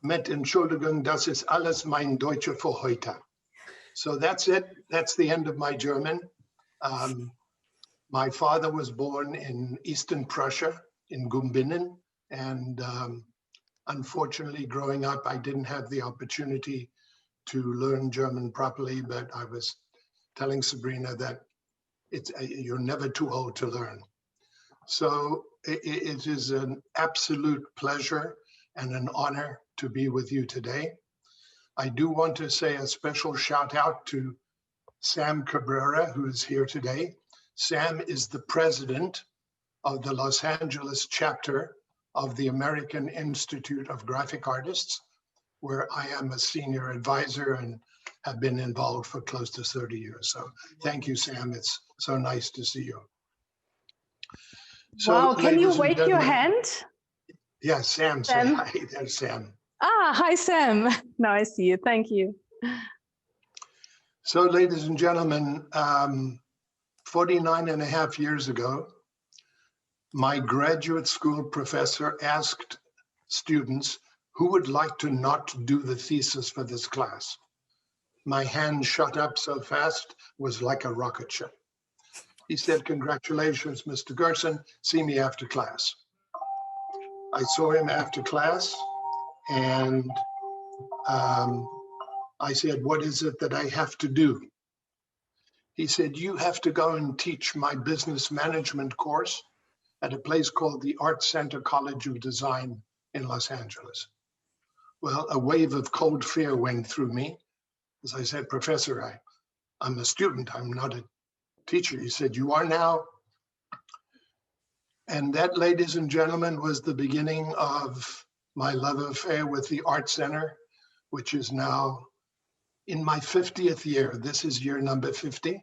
Mit Entschuldigung, das ist alles mein Deutsche für heute. So that's it. That's the end of my German. My father was born in Eastern Prussia, in Gumbinnen, and unfortunately, growing up, I didn't have the opportunity to learn German properly, but I was telling Sabrina that you're never too old to learn. So it is an absolute pleasure and an honor to be with you today. I do want to say a special shout out to Sam Cabrera, who is here today. Sam is the president of the Los Angeles chapter of the American Institute of Graphic Artists, where I am a senior advisor and have been involved for close to 30 years. So thank you, Sam. It's so nice to see you. So, wow, can you wave your hand? Yeah, Sam, say hi. There's Sam. Ah, hi, Sam. Now I see you. Thank you. So, ladies and gentlemen, 49 and a half years ago, my graduate school professor asked students who would like to not do the thesis for this class. My hand shot up so fast, was like a rocket ship. He said, congratulations, Mr. Gerson, see me after class. I saw him after class, and I said, what is it that I have to do? He said, you have to go and teach my business management course at a place called the Art Center College of Design in Los Angeles. Well, a wave of cold fear went through me. As I said, Professor, I'm a student, I'm not a teacher. He said, you are now. And that, ladies and gentlemen, was the beginning of my love affair with the Art Center, which is now in my 50th year. This is year number 50.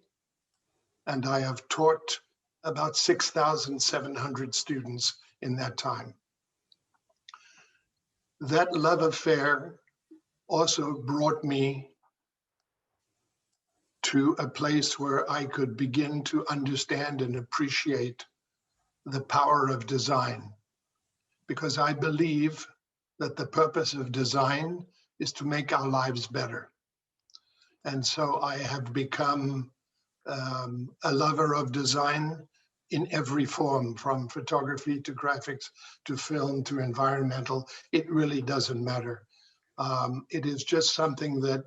And I have taught about 6,700 students in that time. That love affair also brought me to a place where I could begin to understand and appreciate the power of design, because I believe that the purpose of design is to make our lives better. And so I have become a lover of design in every form, from photography to graphics to film to environmental. It really doesn't matter. It is just something that,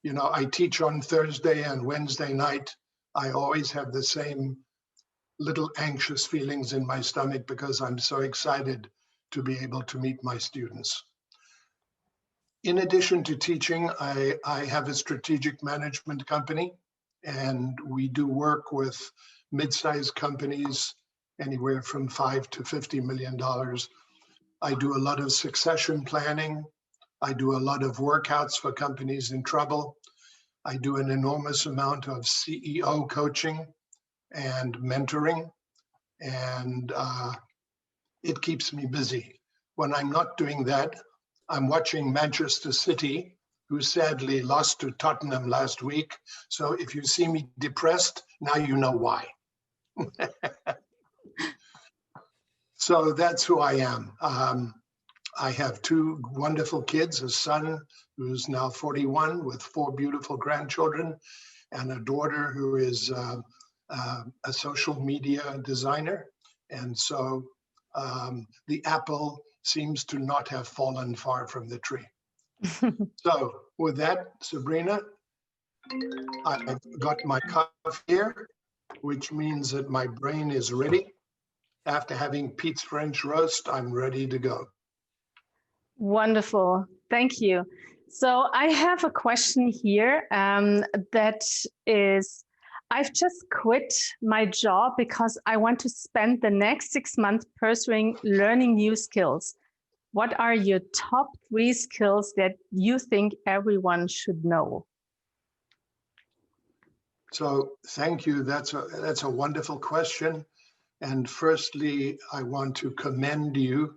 you know, I teach on Thursday and Wednesday night. I always have the same little anxious feelings in my stomach because I'm so excited to be able to meet my students. In addition to teaching, I have a strategic management company, and we do work with mid-sized companies anywhere from $5 to $50 million. I do a lot of succession planning. I do a lot of workouts for companies in trouble. I do an enormous amount of CEO coaching and mentoring, and it keeps me busy. When I'm not doing that, I'm watching Manchester City, who sadly lost to Tottenham last week. So if you see me depressed, now you know why. So that's who I am. I have two wonderful kids, a son who's now 41 with 4 beautiful grandchildren, and a daughter who is a social media designer. And so the apple seems to not have fallen far from the tree. So with that, Sabrina, I've got my coffee here, which means that my brain is ready. After having Pete's French roast, I'm ready to go. Wonderful. Thank you. So I have a question here that is, I've just quit my job because I want to spend the next 6 months pursuing learning new skills. What are your top 3 skills that you think everyone should know? So thank you. That's a wonderful question. And firstly, I want to commend you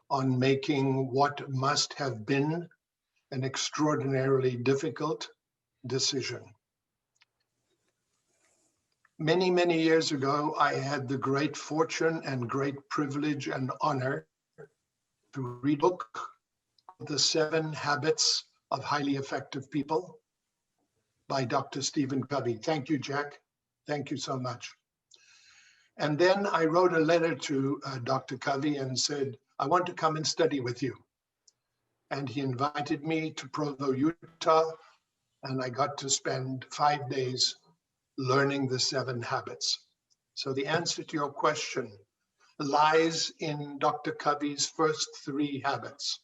on making what must have been an extraordinarily difficult decision. Many, many years ago, I had the great fortune and great privilege and honor to read a book The 7 Habits of Highly Effective People by Dr. Stephen Covey. Thank you, Jack. Thank you so much. And then I wrote a letter to Dr. Covey and said, I want to come and study with you. And he invited me to Provo, Utah, and I got to spend 5 days learning the 7 habits. So the answer to your question lies in Dr. Covey's first 3 habits.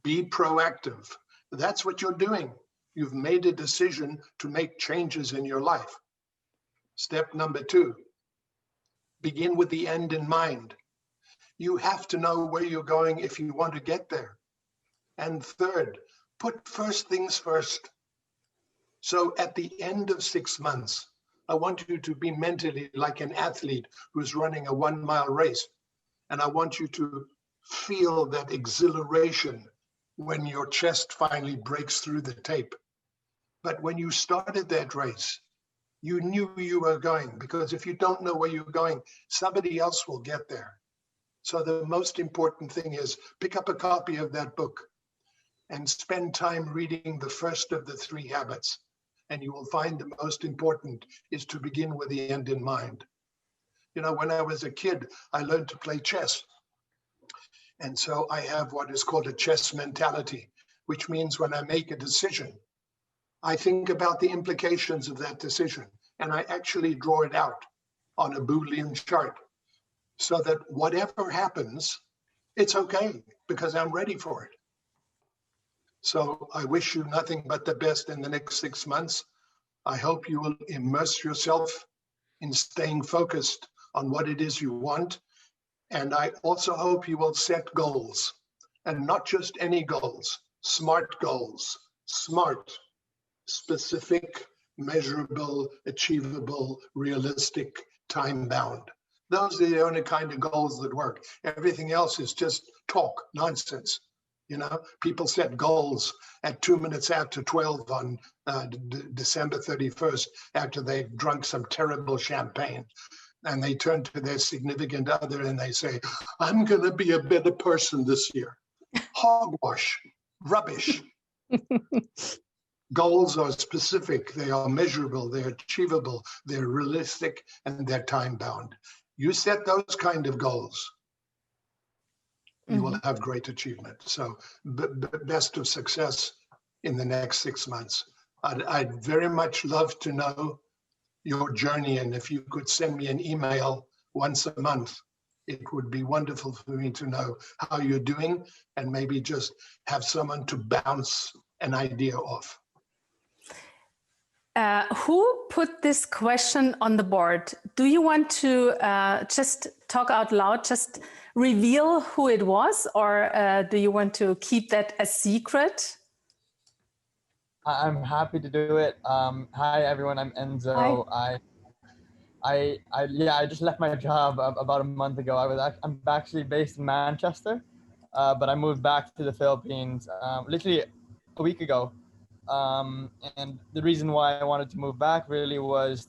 Be proactive. That's what you're doing. You've made a decision to make changes in your life. Step number 2, begin with the end in mind. You have to know where you're going if you want to get there. And 3rd, put first things first. So at the end of 6 months, I want you to be mentally like an athlete who's running a 1-mile race. And I want you to feel that exhilaration when your chest finally breaks through the tape. But when you started that race, you knew you were going, because if you don't know where you're going, somebody else will get there. So the most important thing is pick up a copy of that book and spend time reading the first of the 3 habits. And you will find the most important is to begin with the end in mind. You know, when I was a kid, I learned to play chess. And so I have what is called a chess mentality, which means when I make a decision, I think about the implications of that decision, and I actually draw it out on a Boolean chart so that whatever happens, it's okay because I'm ready for it. So I wish you nothing but the best in the next 6 months. I hope you will immerse yourself in staying focused on what it is you want. And I also hope you will set goals, and not just any goals, smart goals, smart, specific, measurable, achievable, realistic, time-bound. Those are the only kind of goals that work. Everything else is just talk, nonsense. You know, people set goals at 2 minutes after 12 on December 31st after they've drunk some terrible champagne. And they turn to their significant other and they say, I'm going to be a better person this year. Hogwash, rubbish. Goals are specific, they are measurable, they're achievable, they're realistic, and they're time-bound. You set those kind of goals, you will have great achievement. So best of success in the next 6 months. I'd very much love to know your journey, and if you could send me an email once a month, it would be wonderful for me to know how you're doing and maybe just have someone to bounce an idea off. Who put this question on the board? Do you want to just talk out loud, just reveal who it was, or do you want to keep that a secret? I'm happy to do it. Hi everyone, I'm Enzo. Hi. I just left my job about a month ago. I'm actually based in Manchester, but I moved back to the Philippines literally a week ago. And the reason why I wanted to move back really was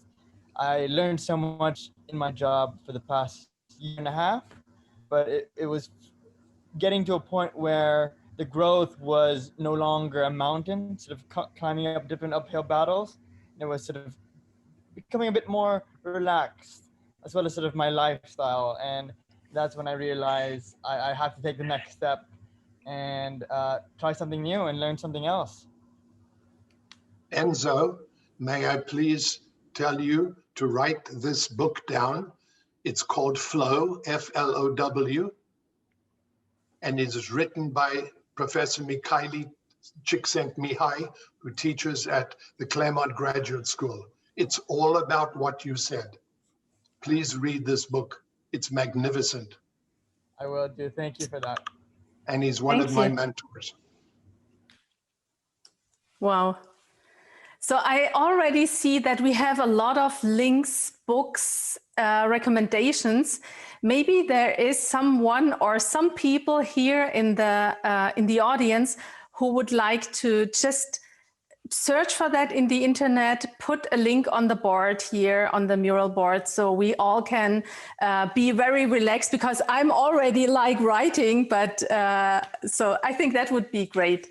I learned so much in my job for the past year and a half, but it was getting to a point where the growth was no longer a mountain, sort of climbing up different uphill battles. It was sort of becoming a bit more relaxed, as well as sort of my lifestyle. And that's when I realized I have to take the next step and try something new and learn something else. Enzo, may I please tell you to write this book down. It's called Flow, F-L-O-W, and it is written by Professor Mikhaili Csikszentmihalyi, who teaches at the Claremont Graduate School. It's all about what you said. Please read this book. It's magnificent. I will do. Thank you for that. And he's one of my mentors. Wow. So I already see that we have a lot of links, books, recommendations. Maybe there is someone or some people here in the audience who would like to just search for that in the internet, put a link on the board here, on the mural board, so we all can be very relaxed, because I'm already like writing, but so I think that would be great.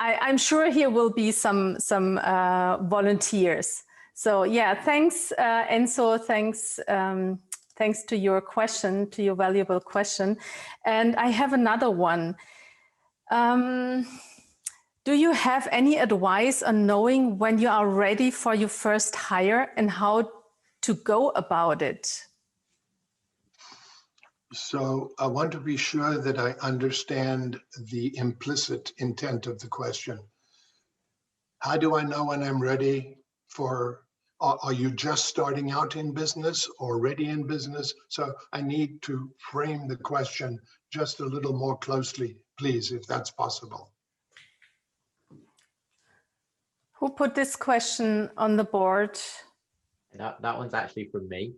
I'm sure here will be some volunteers. So yeah, thanks, Enzo, thanks to your question, to your valuable question. And I have another one. Do you have any advice on knowing when you are ready for your first hire and how to go about it? So I want to be sure that I understand the implicit intent of the question. How do I know when I'm ready for, are you just starting out in business or already in business? So I need to frame the question just a little more closely, please, if that's possible. Who put this question on the board? That one's actually from me.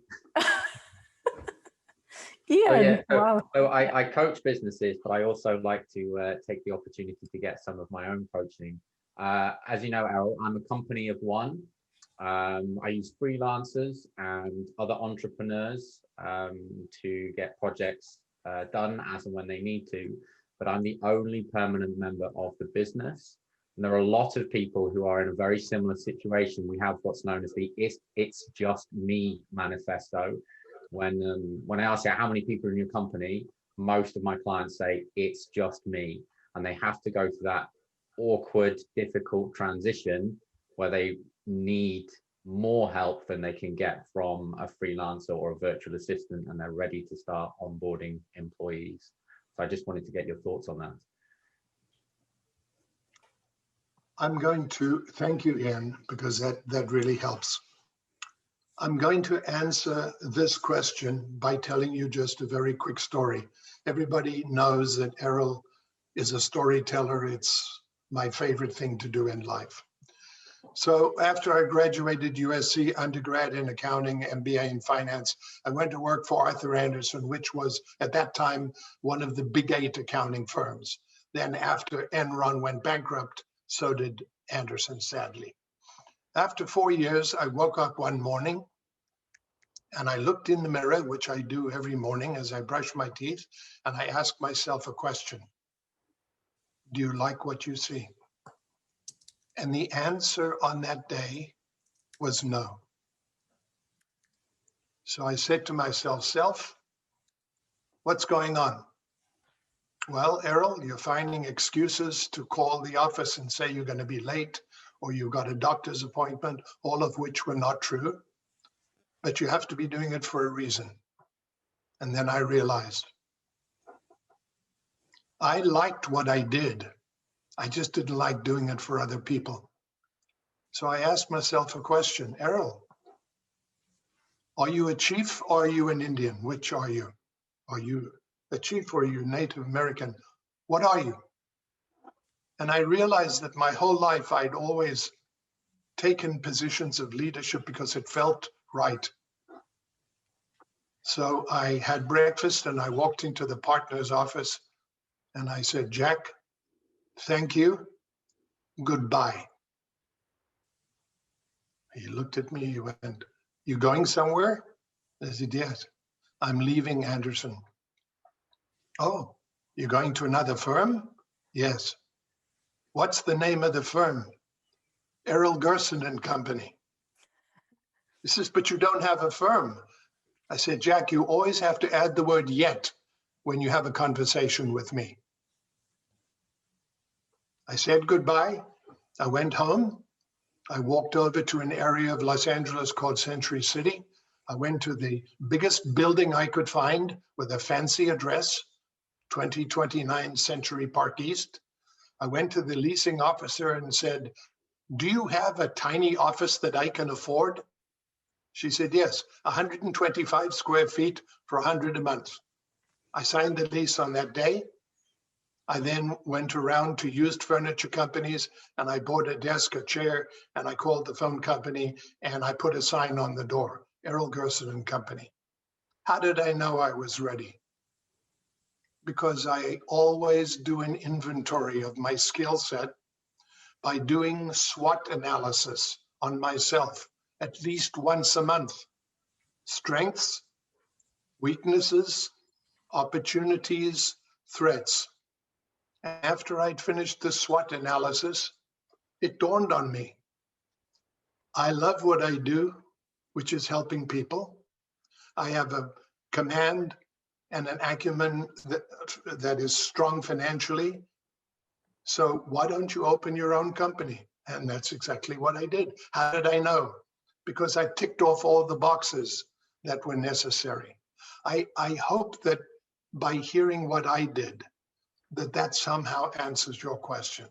Ian, Oh, yeah. wow. So I coach businesses, but I also like to take the opportunity to get some of my own coaching. As you know, Errol, I'm a company of one. I use freelancers and other entrepreneurs to get projects done as and when they need to, but I'm the only permanent member of the business. And there are a lot of people who are in a very similar situation. We have what's known as the "It's Just Me" manifesto. When I ask you how many people are in your company, most of my clients say it's just me, and they have to go through that awkward, difficult transition where they need more help than they can get from a freelancer or a virtual assistant, and they're ready to start onboarding employees. So I just wanted to get your thoughts on that. I'm going to thank you, Ian, because that really helps. I'm going to answer this question by telling you just a very quick story. Everybody knows that Errol is a storyteller. It's my favorite thing to do in life. So after I graduated USC undergrad in accounting, MBA in finance, I went to work for Arthur Andersen, which was at that time one of the big 8 accounting firms. Then after Enron went bankrupt, so did Andersen, sadly. After 4 years, I woke up one morning and I looked in the mirror, which I do every morning as I brush my teeth, and I asked myself a question. Do you like what you see? And the answer on that day was no. So I said to myself, self, what's going on? Well, Errol, you're finding excuses to call the office and say you're going to be late, or you've got a doctor's appointment, all of which were not true. But you have to be doing it for a reason. And then I realized I liked what I did. I just didn't like doing it for other people. So I asked myself a question, Errol, are you a chief or are you an Indian? Which are you? Are you a chief or are you Native American? What are you? And I realized that my whole life I'd always taken positions of leadership because it felt right. So I had breakfast and I walked into the partner's office and I said, Jack, thank you, goodbye. He looked at me, he went, you going somewhere? I said, yes, I'm leaving Andersen. Oh, you're going to another firm? Yes. What's the name of the firm? Errol Gerson and Company. He says, but you don't have a firm. I said, Jack, you always have to add the word yet when you have a conversation with me. I said goodbye. I went home. I walked over to an area of Los Angeles called Century City. I went to the biggest building I could find with a fancy address, 2029 Century Park East. I went to the leasing officer and said, do you have a tiny office that I can afford? She said, yes, 125 square feet for 100 a month. I signed the lease on that day. I then went around to used furniture companies and I bought a desk, a chair, and I called the phone company and I put a sign on the door, Errol Gerson and Company. How did I know I was ready? Because I always do an inventory of my skill set, by doing SWOT analysis on myself at least once a month. Strengths, weaknesses, opportunities, threats. After I'd finished the SWOT analysis, it dawned on me. I love what I do, which is helping people. I have a command and an acumen that is strong financially. So why don't you open your own company? And that's exactly what I did. How did I know? Because I ticked off all the boxes that were necessary. I hope that by hearing what I did, that somehow answers your question.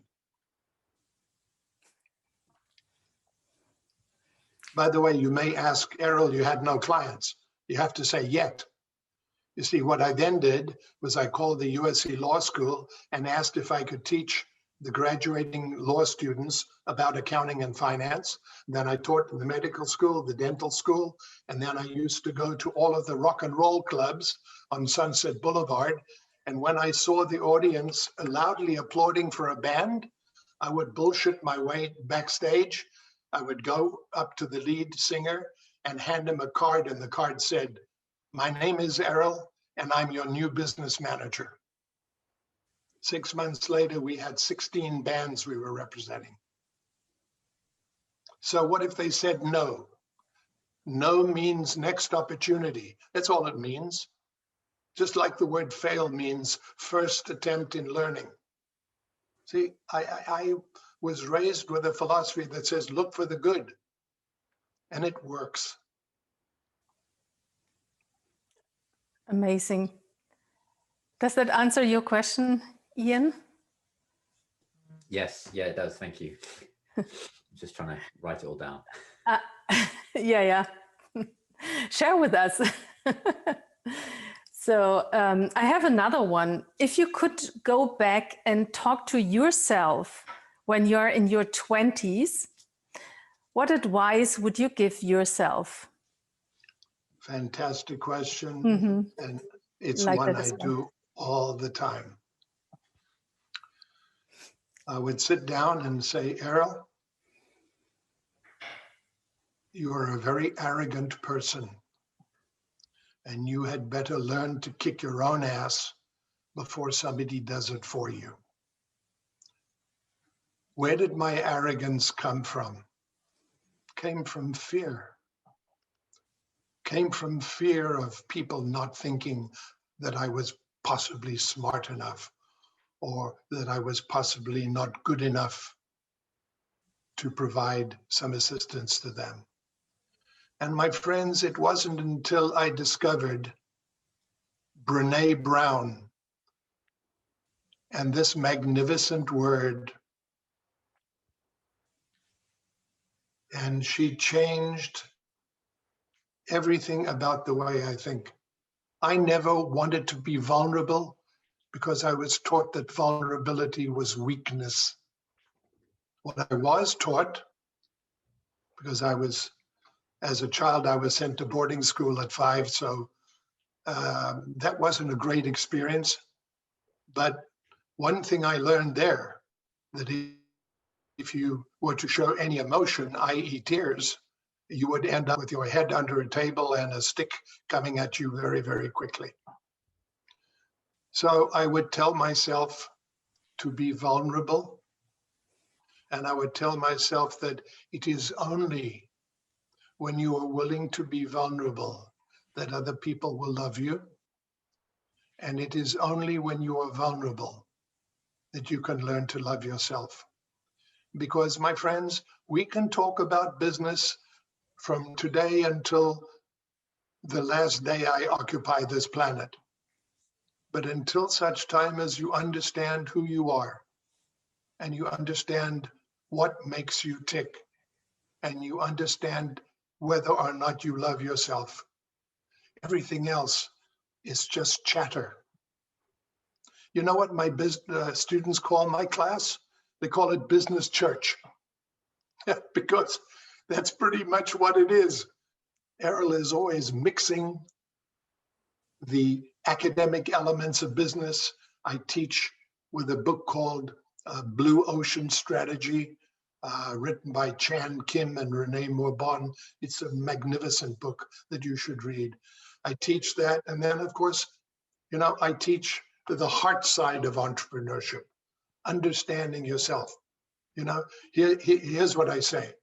By the way, you may ask, Errol, you had no clients. You have to say yet. You see, what I then did was I called the USC Law School and asked if I could teach the graduating law students about accounting and finance. Then I taught in the medical school, the dental school, and then I used to go to all of the rock and roll clubs on Sunset Boulevard. And when I saw the audience loudly applauding for a band, I would bullshit my way backstage. I would go up to the lead singer and hand him a card, and the card said, "My name is Errol, and I'm your new business manager." 6 months later, we had 16 bands we were representing. So what if they said no? No means next opportunity. That's all it means. Just like the word fail means first attempt in learning. See, I was raised with a philosophy that says, look for the good, and it works. Amazing. Does that answer your question, Ian? Yes, yeah, it does. Thank you. Just trying to write it all down. Yeah. Share with us. So I have another one. If you could go back and talk to yourself when you're in your 20s, what advice would you give yourself? Fantastic question. Mm-hmm. And it's Like one that as I well. do all the time. I would sit down and say, Errol, you are a very arrogant person, and you had better learn to kick your own ass before somebody does it for you. Where did my arrogance come from? Came from fear. Came from fear of people not thinking that I was possibly smart enough, or that I was possibly not good enough to provide some assistance to them. And my friends, it wasn't until I discovered Brené Brown and this magnificent word, and she changed everything about the way I think. I never wanted to be vulnerable because I was taught that vulnerability was weakness. What I was taught, because as a child, I was sent to boarding school at 5, so that wasn't a great experience. But one thing I learned there, that if you were to show any emotion, i.e. tears, you would end up with your head under a table and a stick coming at you very, very quickly. So I would tell myself to be vulnerable, and I would tell myself that it is only when you are willing to be vulnerable that other people will love you. And it is only when you are vulnerable that you can learn to love yourself. Because, my friends, we can talk about business from today until the last day I occupy this planet. But until such time as you understand who you are, and you understand what makes you tick, and you understand whether or not you love yourself, everything else is just chatter. You know what my students call my class? They call it business church. Because that's pretty much what it is. Errol is always mixing the academic elements of business. I teach with a book called Blue Ocean Strategy, written by Chan Kim and Renee Morbon. It's a magnificent book that you should read. I teach that. And then, of course, I teach the heart side of entrepreneurship, understanding yourself. Here's what I say.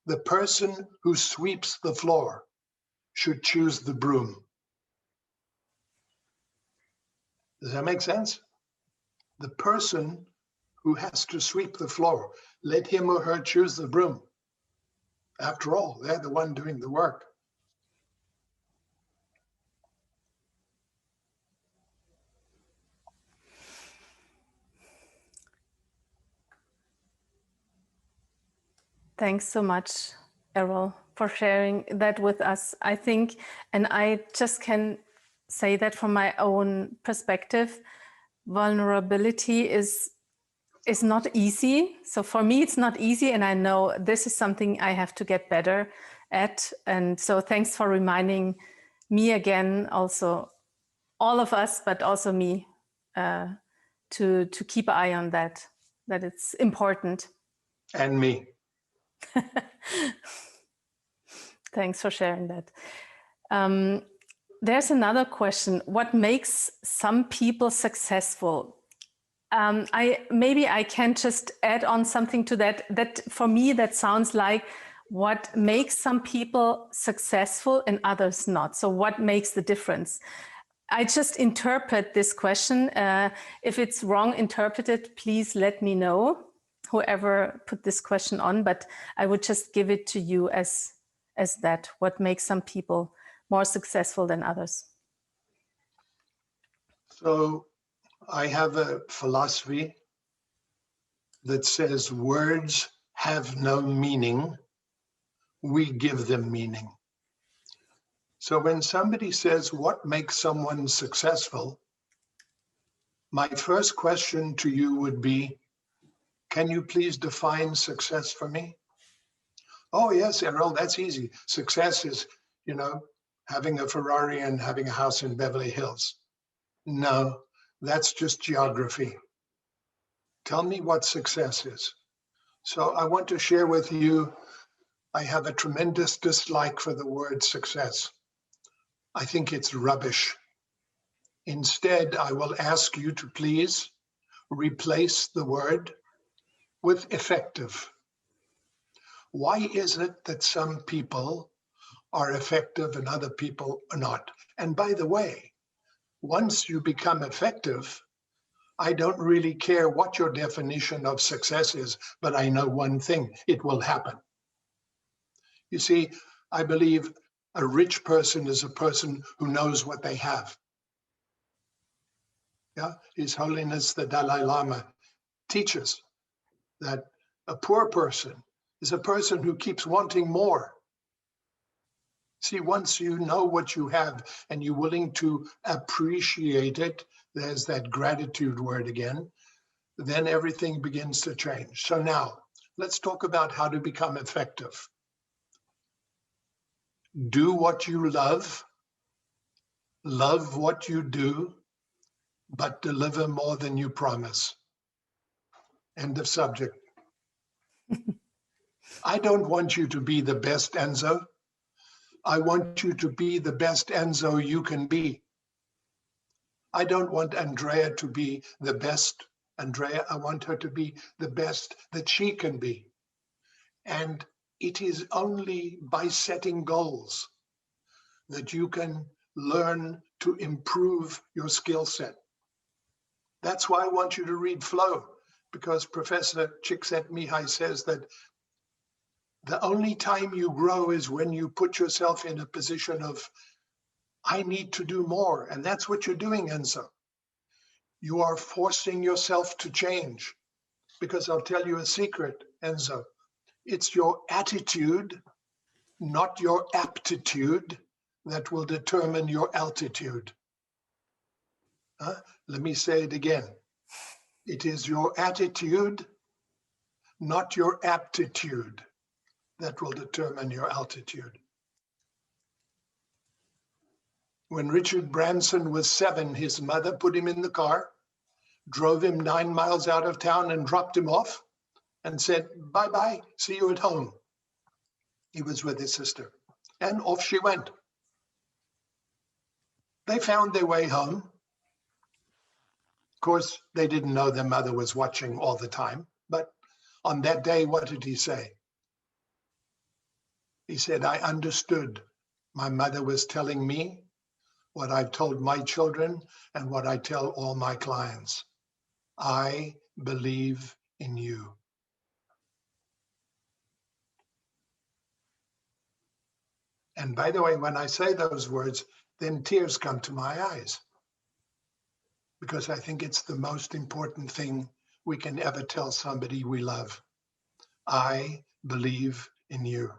The person who sweeps the floor should choose the broom. Does that make sense? The person who has to sweep the floor, let him or her choose the broom. After all, they're the one doing the work. Thanks so much, Errol, for sharing that with us. I think, and I just can say that from my own perspective, vulnerability is not easy. So for me, it's not easy. And I know this is something I have to get better at. And so thanks for reminding me again, also all of us, but also me, to keep an eye on that it's important. And me. Thanks for sharing that. There's another question. What makes some people successful? Maybe I can just add on something to that. That for me, that sounds like what makes some people successful and others not. So what makes the difference? I just interpret this question. If it's wrong interpreted, please let me know, whoever put this question on, but I would just give it to you as that, what makes some people more successful than others. So I have a philosophy that says words have no meaning, we give them meaning. So when somebody says, what makes someone successful? My first question to you would be, can you please define success for me? Oh yes, Errol, that's easy. Success is, having a Ferrari and having a house in Beverly Hills. No, that's just geography. Tell me what success is. So I want to share with you, I have a tremendous dislike for the word success. I think it's rubbish. Instead, I will ask you to please replace the word with effective. Why is it that some people are effective and other people are not? And by the way, once you become effective, I don't really care what your definition of success is, but I know one thing, it will happen. You see, I believe a rich person is a person who knows what they have. Yeah, His Holiness the Dalai Lama teaches that a poor person is a person who keeps wanting more. See, once you know what you have and you're willing to appreciate it, there's that gratitude word again, then everything begins to change. So now, let's talk about how to become effective. Do what you love what you do, but deliver more than you promise. End of subject. I don't want you to be the best Enzo. I want you to be the best Enzo you can be. I don't want Andrea to be the best Andrea. I want her to be the best that she can be. And it is only by setting goals that you can learn to improve your skill set. That's why I want you to read Flow, because Professor Csikszentmihalyi says that the only time you grow is when you put yourself in a position of, I need to do more. And that's what you're doing, Enzo. You are forcing yourself to change. Because I'll tell you a secret, Enzo. It's your attitude, not your aptitude, that will determine your altitude. Let me say it again. It is your attitude, not your aptitude, that will determine your altitude. When Richard Branson was 7, his mother put him in the car, drove him 9 miles out of town and dropped him off and said, bye-bye, see you at home. He was with his sister, and off she went. They found their way home. Of course, they didn't know their mother was watching all the time, but on that day, what did he say? He said, I understood. My mother was telling me what I've told my children and what I tell all my clients. I believe in you. And by the way, when I say those words, then tears come to my eyes, because I think it's the most important thing we can ever tell somebody we love. I believe in you.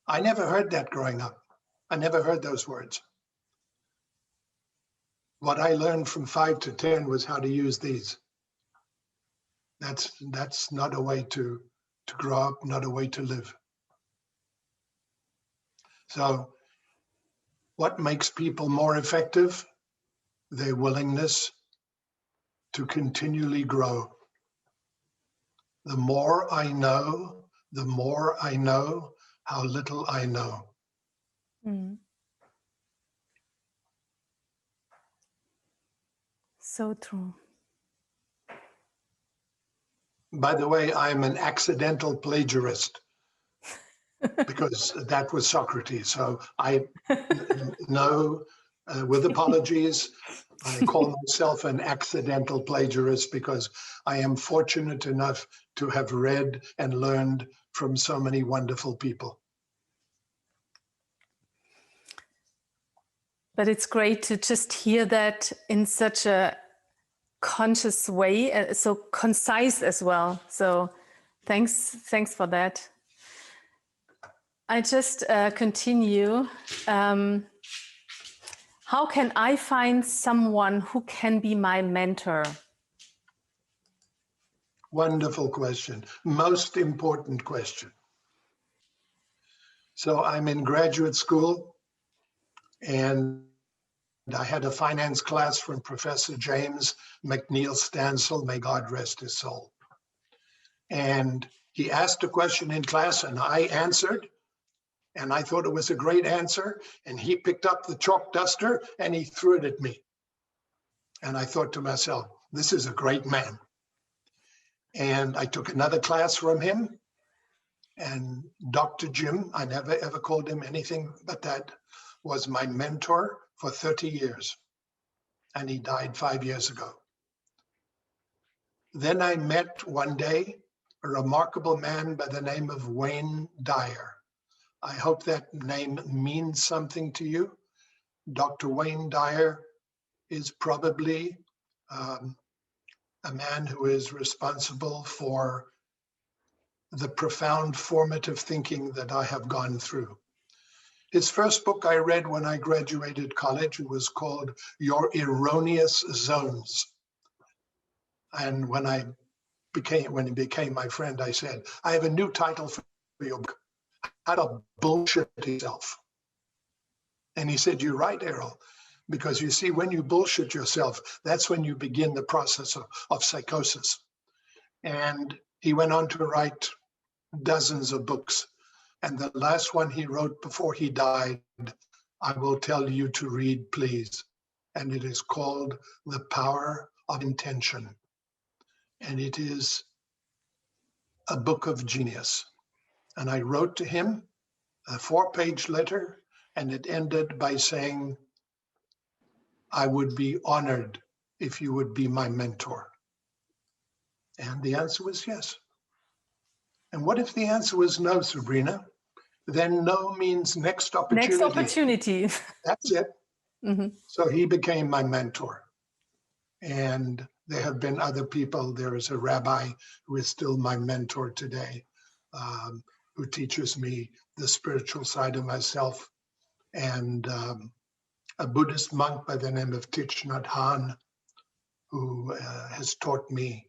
I never heard that growing up. I never heard those words. What I learned from 5 to 10 was how to use these. That's not a way to grow up, not a way to live. So what makes people more effective? Their willingness to continually grow. The more I know how little I know. Mm. So true. By the way, I'm an accidental plagiarist because that was Socrates. So I know, with apologies, I call myself an accidental plagiarist because I am fortunate enough to have read and learned from so many wonderful people. But it's great to just hear that in such a conscious way, so concise as well. So thanks for that. I just continue. How can I find someone who can be my mentor? Wonderful question. Most important question. So I'm in graduate school, and I had a finance class from Professor James McNeill Stansel, may God rest his soul. And he asked a question in class and I answered, and I thought it was a great answer. And he picked up the chalk duster and he threw it at me. And I thought to myself, this is a great man. And I took another class from him, and Dr. Jim, I never ever called him anything but that, was my mentor for 30 years. And he died 5 years ago. Then I met one day a remarkable man by the name of Wayne Dyer. I hope that name means something to you. Dr. Wayne Dyer is probably a man who is responsible for the profound formative thinking that I have gone through. His first book I read when I graduated college was called Your Erroneous Zones. And when he became my friend, I said, I have a new title for your book, How to Bullshit Yourself. And he said, you're right, Errol, because you see, when you bullshit yourself, that's when you begin the process of psychosis. And he went on to write dozens of books. And the last one he wrote before he died, I will tell you to read, please. And it is called The Power of Intention. And it is a book of genius. And I wrote to him a 4-page letter, and it ended by saying, I would be honored if you would be my mentor. And the answer was yes. And what if the answer was no, Sabrina? Then no means next opportunity. Next opportunity. That's it. Mm-hmm. So he became my mentor. And there have been other people. There is a rabbi who is still my mentor today, who teaches me the spiritual side of myself. And a Buddhist monk by the name of Thich Nhat Hanh, who has taught me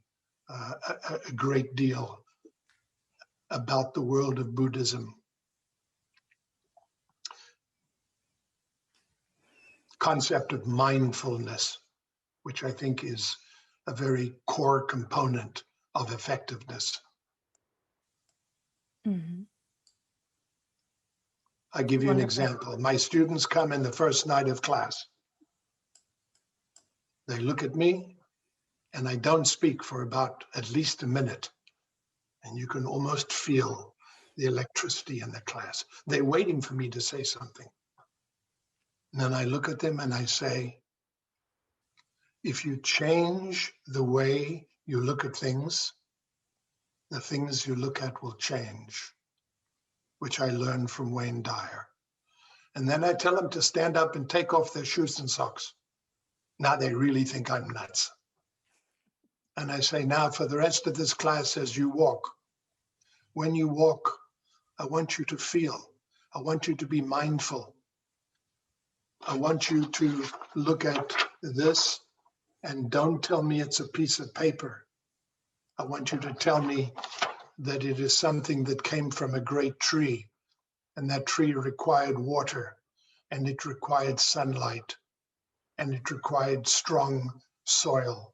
a great deal about the world of Buddhism. Concept of mindfulness. which I think is a very core component of effectiveness. Mhm. I give you an Wonderful. example. My students come in the first night of class. They look at me and I don't speak for about at least a minute. And you can almost feel the electricity in the class. They're waiting for me to say something. And then I look at them and I say, if you change the way you look at things, the things you look at will change, which I learned from Wayne Dyer. And then I tell them to stand up and take off their shoes and socks. Now they really think I'm nuts. And I say, now for the rest of this class, as you walk, when you walk, I want you to feel. I want you to be mindful. I want you to look at this and don't tell me it's a piece of paper. I want you to tell me that it is something that came from a great tree, and that tree required water, and it required sunlight, and it required strong soil.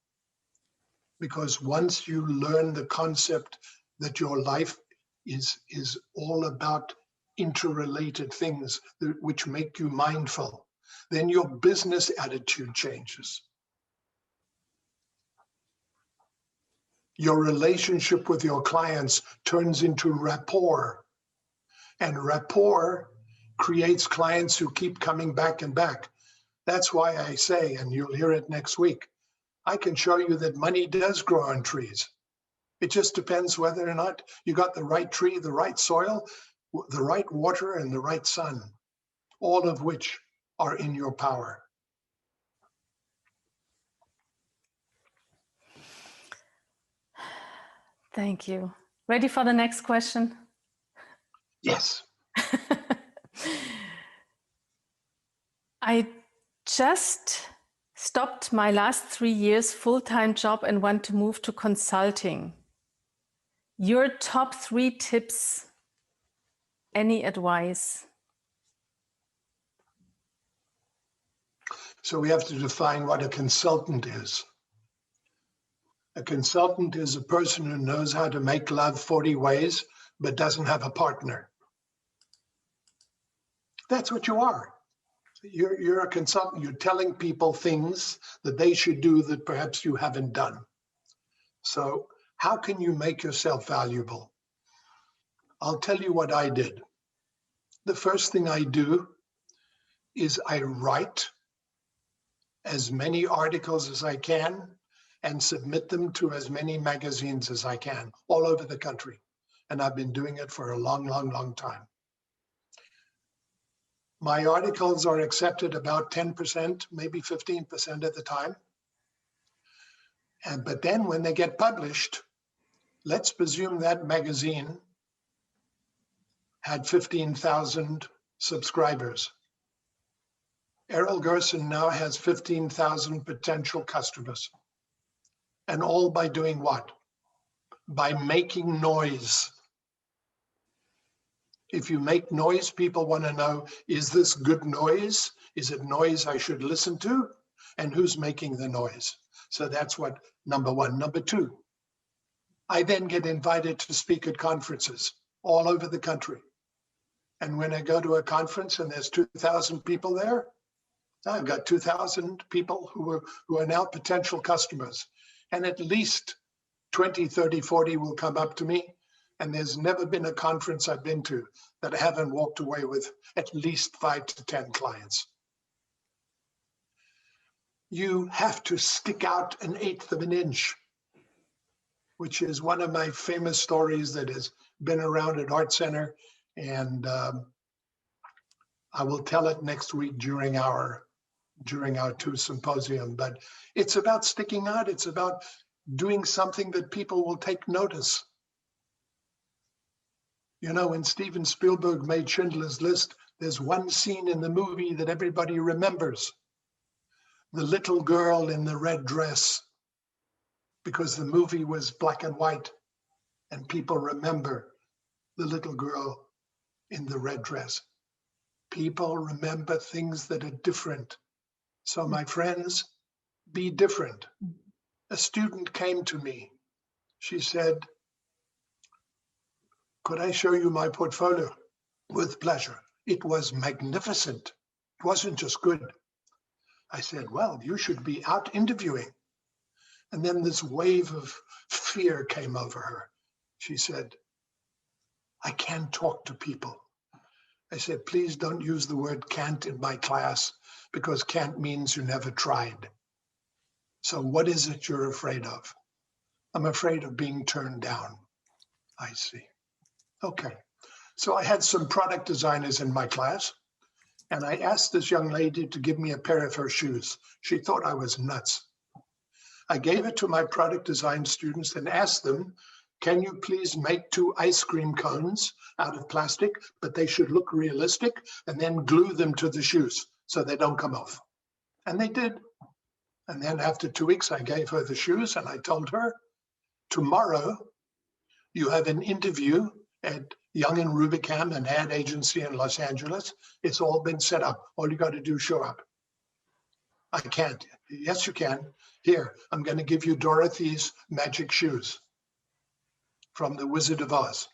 Because once you learn the concept that your life is all about interrelated things which make you mindful, then your business attitude changes. Your relationship with your clients turns into rapport, and rapport creates clients who keep coming back and back. That's why I say, and you'll hear it next week, I can show you that money does grow on trees. It just depends whether or not you got the right tree, the right soil, the right water, and the right sun, all of which are in your power. Thank you. Ready for the next question? Yes. I just stopped my last 3 years full-time job and want to move to consulting. Your top 3 tips, any advice? So we have to define what a consultant is. A consultant is a person who knows how to make love 40 ways, but doesn't have a partner. That's what you are. You're a consultant. You're telling people things that they should do that perhaps you haven't done. So how can you make yourself valuable? I'll tell you what I did. The first thing I do is I write as many articles as I can and submit them to as many magazines as I can all over the country. And I've been doing it for a long, long, long time. My articles are accepted about 10%, maybe 15% at the time. But then when they get published, let's presume that magazine had 15,000 subscribers. Errol Gerson now has 15,000 potential customers. And all by doing what? By making noise. If you make noise, people want to know, is this good noise? Is it noise I should listen to? And who's making the noise? So that's what number one. Number two, I then get invited to speak at conferences all over the country. And when I go to a conference and there's 2,000 people there, I've got 2,000 people who are now potential customers. And at least 20, 30, 40 will come up to me. And there's never been a conference I've been to that I haven't walked away with at least 5 to 10 clients. You have to stick out 1/8 of an inch, which is one of my famous stories that has been around at Art Center. And I will tell it next week during our 2 symposium. But it's about sticking out. It's about doing something that people will take notice. You know, when Steven Spielberg made Schindler's List, there's one scene in the movie that everybody remembers. The little girl in the red dress, because the movie was black and white, and people remember the little girl in the red dress. People remember things that are different. So my friends, be different. A student came to me. She said, could I show you my portfolio? With pleasure. It was magnificent. It wasn't just good. I said, well, you should be out interviewing. And then this wave of fear came over her. She said, I can't talk to people. I said, please don't use the word can't in my class, because can't means you never tried. So what is it you're afraid of? I'm afraid of being turned down. I see. Okay. So I had some product designers in my class, and I asked this young lady to give me a pair of her shoes. She thought I was nuts. I gave it to my product design students and asked them, can you please make 2 ice cream cones out of plastic, but they should look realistic, and then glue them to the shoes so they don't come off. And they did. And then after 2 weeks, I gave her the shoes and I told her, tomorrow you have an interview at Young and Rubicam, an ad agency in Los Angeles. It's all been set up. All you got to do is show up. I can't. Yes, you can. Here, I'm going to give you Dorothy's magic shoes from The Wizard of Oz.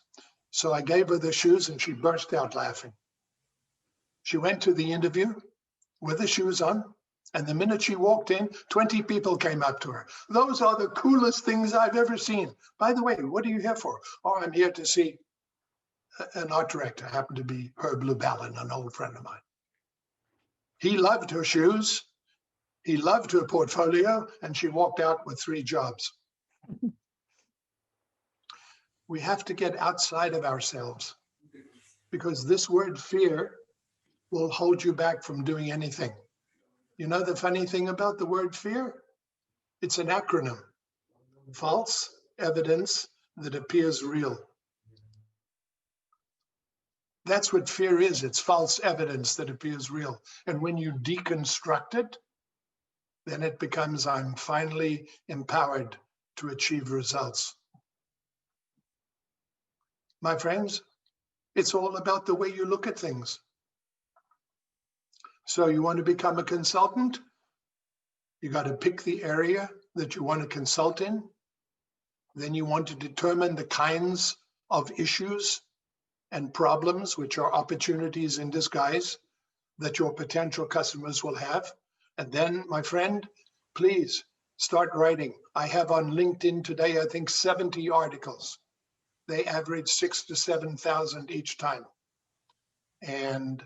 So I gave her the shoes and she burst out laughing. She went to the interview with the shoes on, and the minute she walked in, 20 people came up to her. Those are the coolest things I've ever seen. By the way, what are you here for? Oh, I'm here to see an art director. Happened to be Herb Llewellyn, an old friend of mine. He loved her shoes. He loved her portfolio, and she walked out with 3 jobs. We have to get outside of ourselves, because this word fear will hold you back from doing anything. You know the funny thing about the word fear? It's an acronym. False evidence that appears real. That's what fear is. It's false evidence that appears real. And when you deconstruct it, then it becomes, I'm finally empowered to achieve results. My friends, it's all about the way you look at things. So you want to become a consultant? You got to pick the area that you want to consult in. Then you want to determine the kinds of issues and problems, which are opportunities in disguise, that your potential customers will have. And then, my friend, please start writing. I have on LinkedIn today, I think 70 articles. They average 6,000 to 7,000 each time. And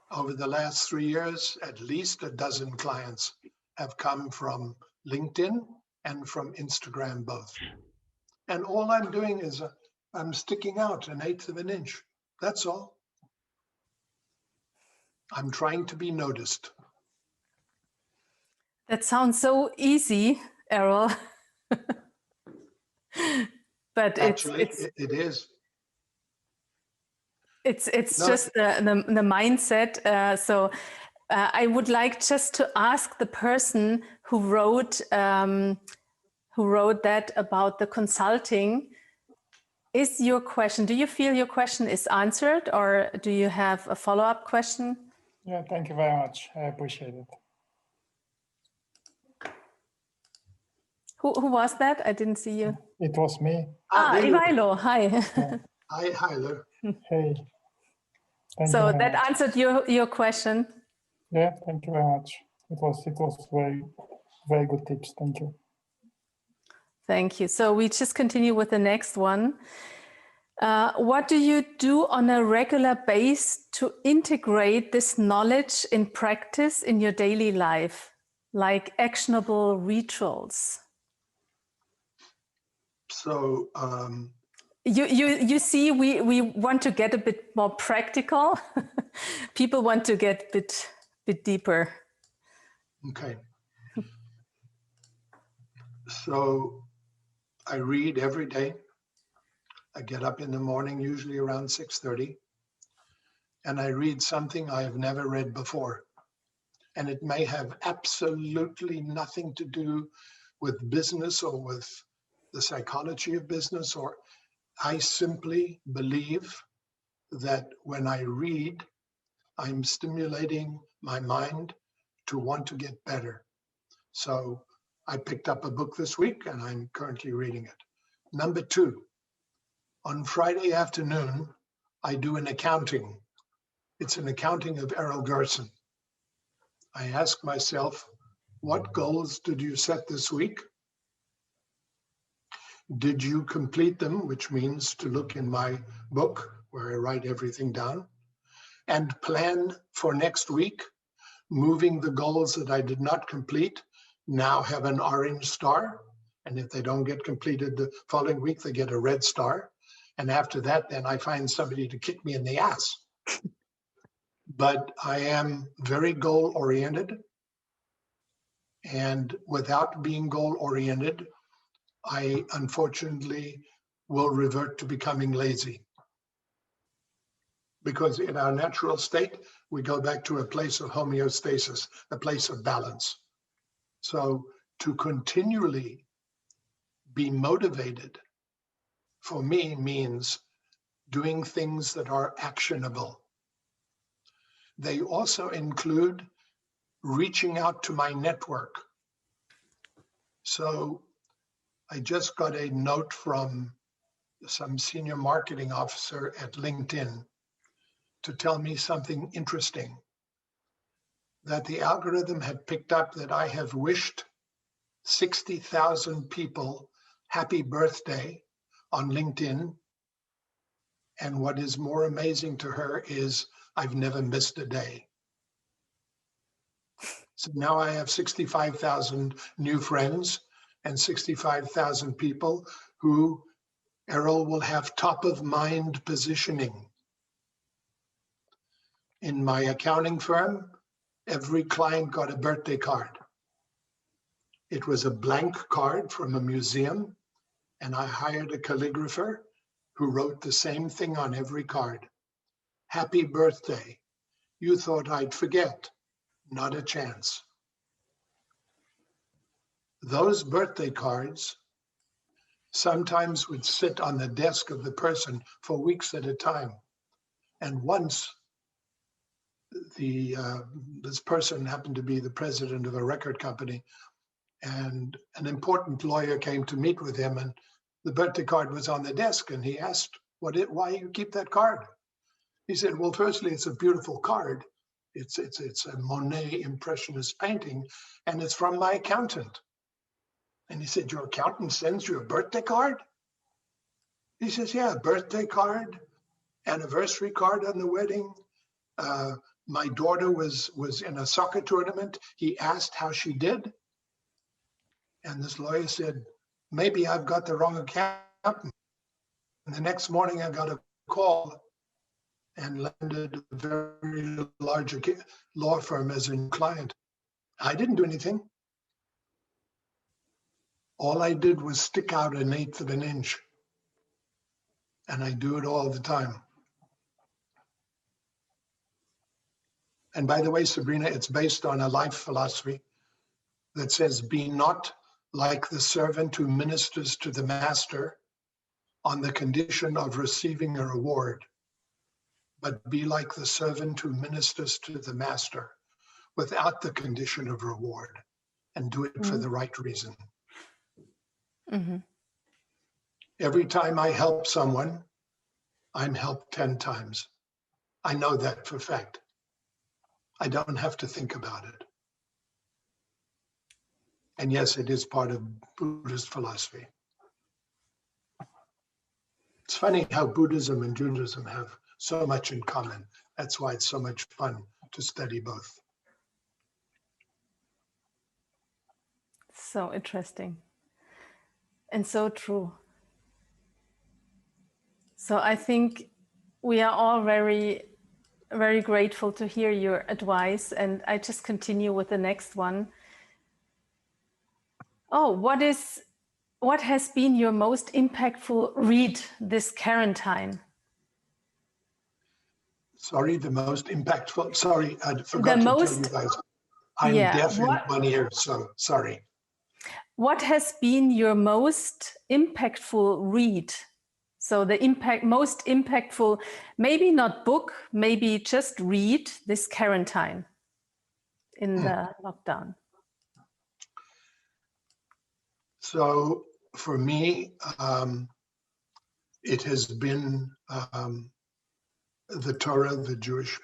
over the last 3 years, at least a dozen clients have come from LinkedIn and from Instagram both. And all I'm doing is I'm sticking out 1/8 of an inch. That's all. I'm trying to be noticed. That sounds so easy, Errol. But Actually, it is. It's No, just the mindset. So I would like just to ask the person who wrote that about the consulting. Is your question? Do you feel your question is answered, or do you have a follow-up question? Yeah, thank you very much. I appreciate it. Who was that? I didn't see you. It was me. Ivailo, hi. Yeah. Hi, Lou. Hey. Thank you So very that much. answered your question. Yeah, thank you very much. It was very good tips. Thank you. Thank you. So we just continue with the next one. What do you do on a regular basis to integrate this knowledge in practice in your daily life, like actionable rituals? So you see, we want to get a bit more practical. People want to get a bit deeper. okay. So I read every day. I get up in the morning, usually around 6:30, and I read something I have never read before. And it may have absolutely nothing to do with business or with the psychology of business, or I simply believe that when I read, I'm stimulating my mind to want to get better. So I picked up a book this week and I'm currently reading it. Number 2, on Friday afternoon, I do an accounting. It's an accounting of Errol Gerson. I ask myself, what goals did you set this week? Did you complete them, which means to look in my book where I write everything down, and plan for next week, moving the goals that I did not complete now have an orange star. And if they don't get completed the following week, they get a red star. And after that, then I find somebody to kick me in the ass. But I am very goal-oriented. And without being goal-oriented, I unfortunately will revert to becoming lazy. Because in our natural state, we go back to a place of homeostasis, a place of balance. So to continually be motivated for me means doing things that are actionable. They also include reaching out to my network. So I just got a note from some senior marketing officer at LinkedIn to tell me something interesting, that the algorithm had picked up that I have wished 60,000 people happy birthday on LinkedIn. And what is more amazing to her is I've never missed a day. So now I have 65,000 new friends and 65,000 people who Errol will have top of mind positioning. In my accounting firm, every client got a birthday card. It was a blank card from a museum, and I hired a calligrapher who wrote the same thing on every card. Happy birthday. You thought I'd forget. Not a chance. Those birthday cards sometimes would sit on the desk of the person for weeks at a time. And once this person happened to be the president of a record company, and an important lawyer came to meet with him, and the birthday card was on the desk, and he asked, why you keep that card? He said, well, firstly, it's a beautiful card. It's a Monet Impressionist painting, and it's from my accountant. And he said, your accountant sends you a birthday card? He says, yeah, birthday card, anniversary card on the wedding. My daughter was in a soccer tournament. He asked how she did. And this lawyer said, maybe I've got the wrong accountant. And the next morning I got a call and landed a very large law firm as a client. I didn't do anything. All I did was stick out 1/8 of an inch. And I do it all the time. And by the way, Sabrina, it's based on a life philosophy that says, be not like the servant who ministers to the master on the condition of receiving a reward, but be like the servant who ministers to the master without the condition of reward, and do it for the right reason. Mm-hmm. Every time I help someone, I'm helped 10 times. I know that for a fact. I don't have to think about it. And yes, it is part of Buddhist philosophy. It's funny how Buddhism and Judaism have so much in common. That's why it's so much fun to study both. So interesting and so true. So I think we are all very, very grateful to hear your advice, and I just continue with the next one. Oh, what has been your most impactful read this quarantine? Sorry, the most impactful. Sorry, I forgot to tell you guys. I'm deaf in one ear, so sorry. What has been your most impactful read? So the most impactful, maybe not book, maybe just read this quarantine in the lockdown. So for me, it has been the Torah, the Jewish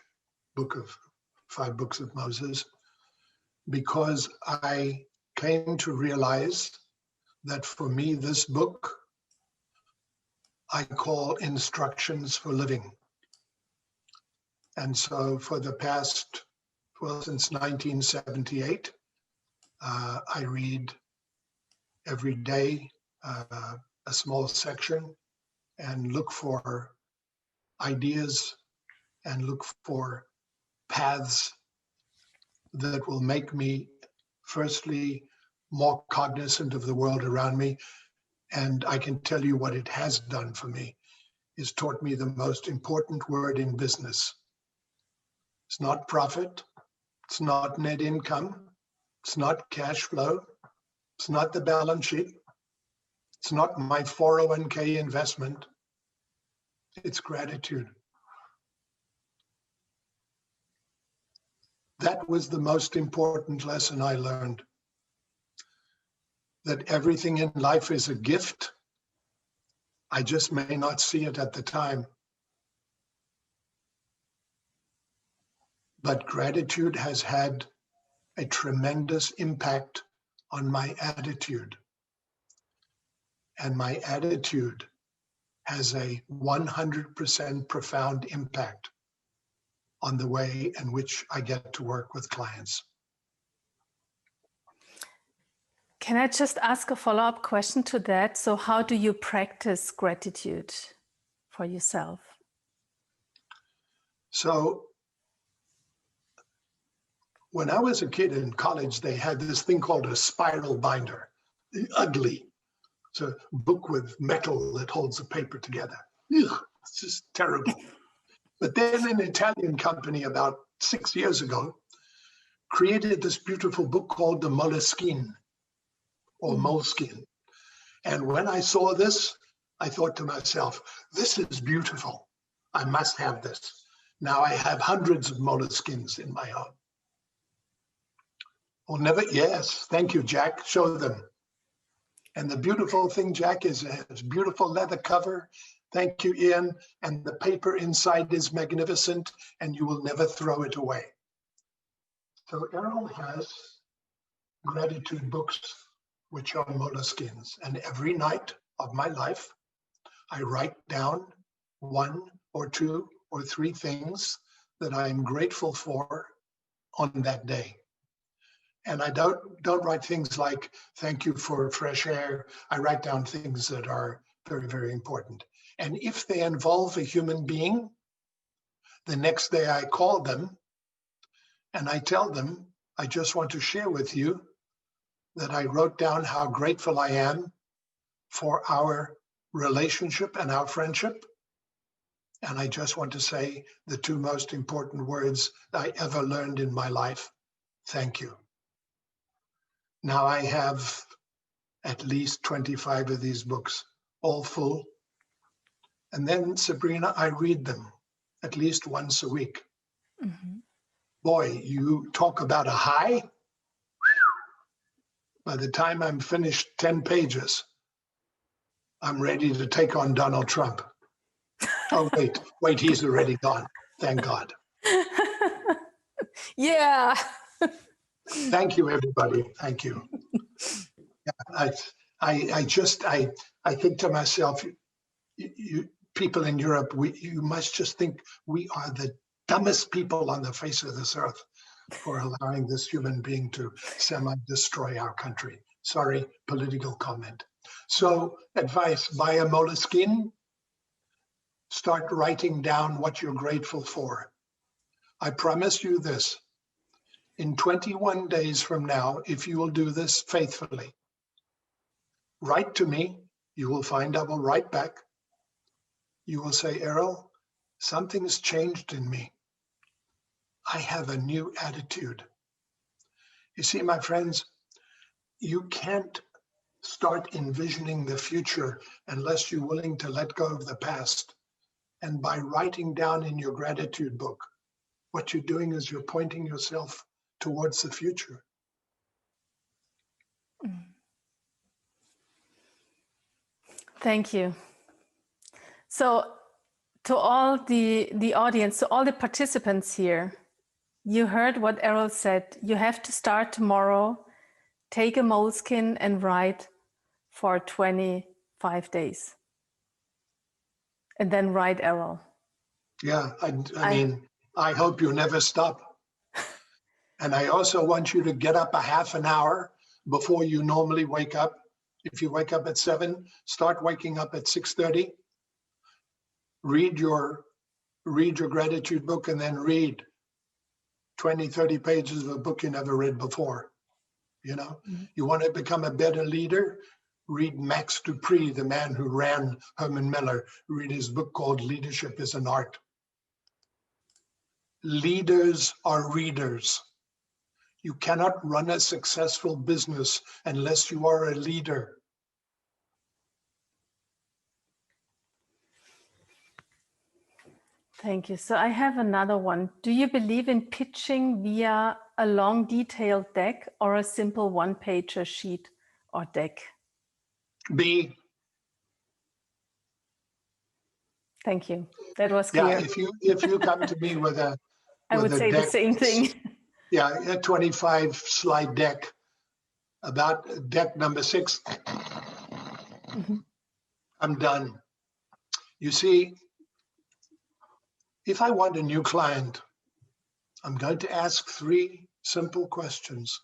book of 5 books of Moses, because I came to realize that for me, this book I call Instructions for Living. And so for the past, well, since 1978, I read every day a small section and look for ideas and look for paths that will make me, firstly, more cognizant of the world around me. And I can tell you what it has done for me, is taught me the most important word in business. It's not profit, it's not net income, it's not cash flow, it's not the balance sheet, it's not my 401k investment, it's gratitude. That was the most important lesson I learned. That everything in life is a gift. I just may not see it at the time. But gratitude has had a tremendous impact on my attitude. And my attitude has a 100% profound impact on the way in which I get to work with clients. Can I just ask a follow-up question to that? So how do you practice gratitude for yourself? So when I was a kid in college, they had this thing called a spiral binder, ugly. It's a book with metal that holds the paper together. Ugh, it's just terrible. But then an Italian company about 6 years ago created this beautiful book called the Moleskine, or Moleskine. And when I saw this, I thought to myself, this is beautiful. I must have this. Now I have hundreds of Moleskines in my home. Well, never, yes, thank you, Jack, show them. And the beautiful thing, Jack, is a beautiful leather cover. Thank you, Ian. And the paper inside is magnificent, and you will never throw it away. So Errol has gratitude books, which are Moleskines. And every night of my life, I write down 1 or 2 or 3 things that I am grateful for on that day. And I don't write things like, thank you for fresh air. I write down things that are very, very important. And if they involve a human being, the next day I call them and I tell them, I just want to share with you that I wrote down how grateful I am for our relationship and our friendship. And I just want to say the 2 most important words I ever learned in my life. Thank you. Now I have at least 25 of these books, all full. And then, Sabrina, I read them at least once a week. Mm-hmm. Boy, you talk about a high. By the time I'm finished 10 pages, I'm ready to take on Donald Trump. Oh, wait, he's already gone. Thank God. Yeah. Thank you, everybody. Thank you. Yeah, I think to myself, you people in Europe, you must just think we are the dumbest people on the face of this earth for allowing this human being to semi-destroy our country. Sorry, political comment. So advice, buy a Moleskine, start writing down what you're grateful for. I promise you this, in 21 days from now, if you will do this faithfully, write to me, you will find I will write back. You will say, Errol, something's changed in me. I have a new attitude. You see, my friends, you can't start envisioning the future unless you're willing to let go of the past. And by writing down in your gratitude book, what you're doing is you're pointing yourself towards the future. Thank you. So to all the audience, to all the participants here, you heard what Errol said. You have to start tomorrow, take a moleskin and write for 25 days. And then write, Errol. Yeah, I mean, I hope you never stop. And I also want you to get up a half an hour before you normally wake up. If you wake up at 7, start waking up at 6:30. Read your gratitude book and then read 20, 30 pages of a book you never read before. You know, you want to become a better leader? Read Max Dupree, the man who ran Herman Miller. Read his book called Leadership is an Art. Leaders are readers. You cannot run a successful business unless you are a leader. Thank you. So I have another one. Do you believe in pitching via a long detailed deck or a simple one-pager sheet or deck? B. Thank you. That was clear. Yeah, if you come to me with a I would say deck, the same thing. Yeah, a 25 slide deck about deck number 6. I'm done. You see, if I want a new client, I'm going to ask 3 simple questions.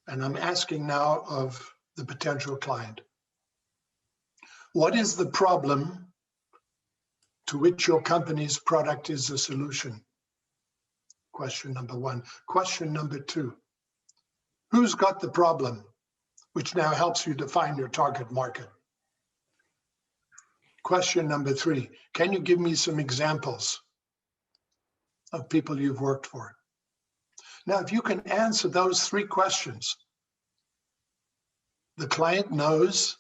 And I'm asking now of the potential client. What is the problem to which your company's product is a solution? Question number 1. Question number 2. Who's got the problem? Which now helps you define your target market. Question number 3. Can you give me some examples of people you've worked for? Now, if you can answer those 3 questions, the client knows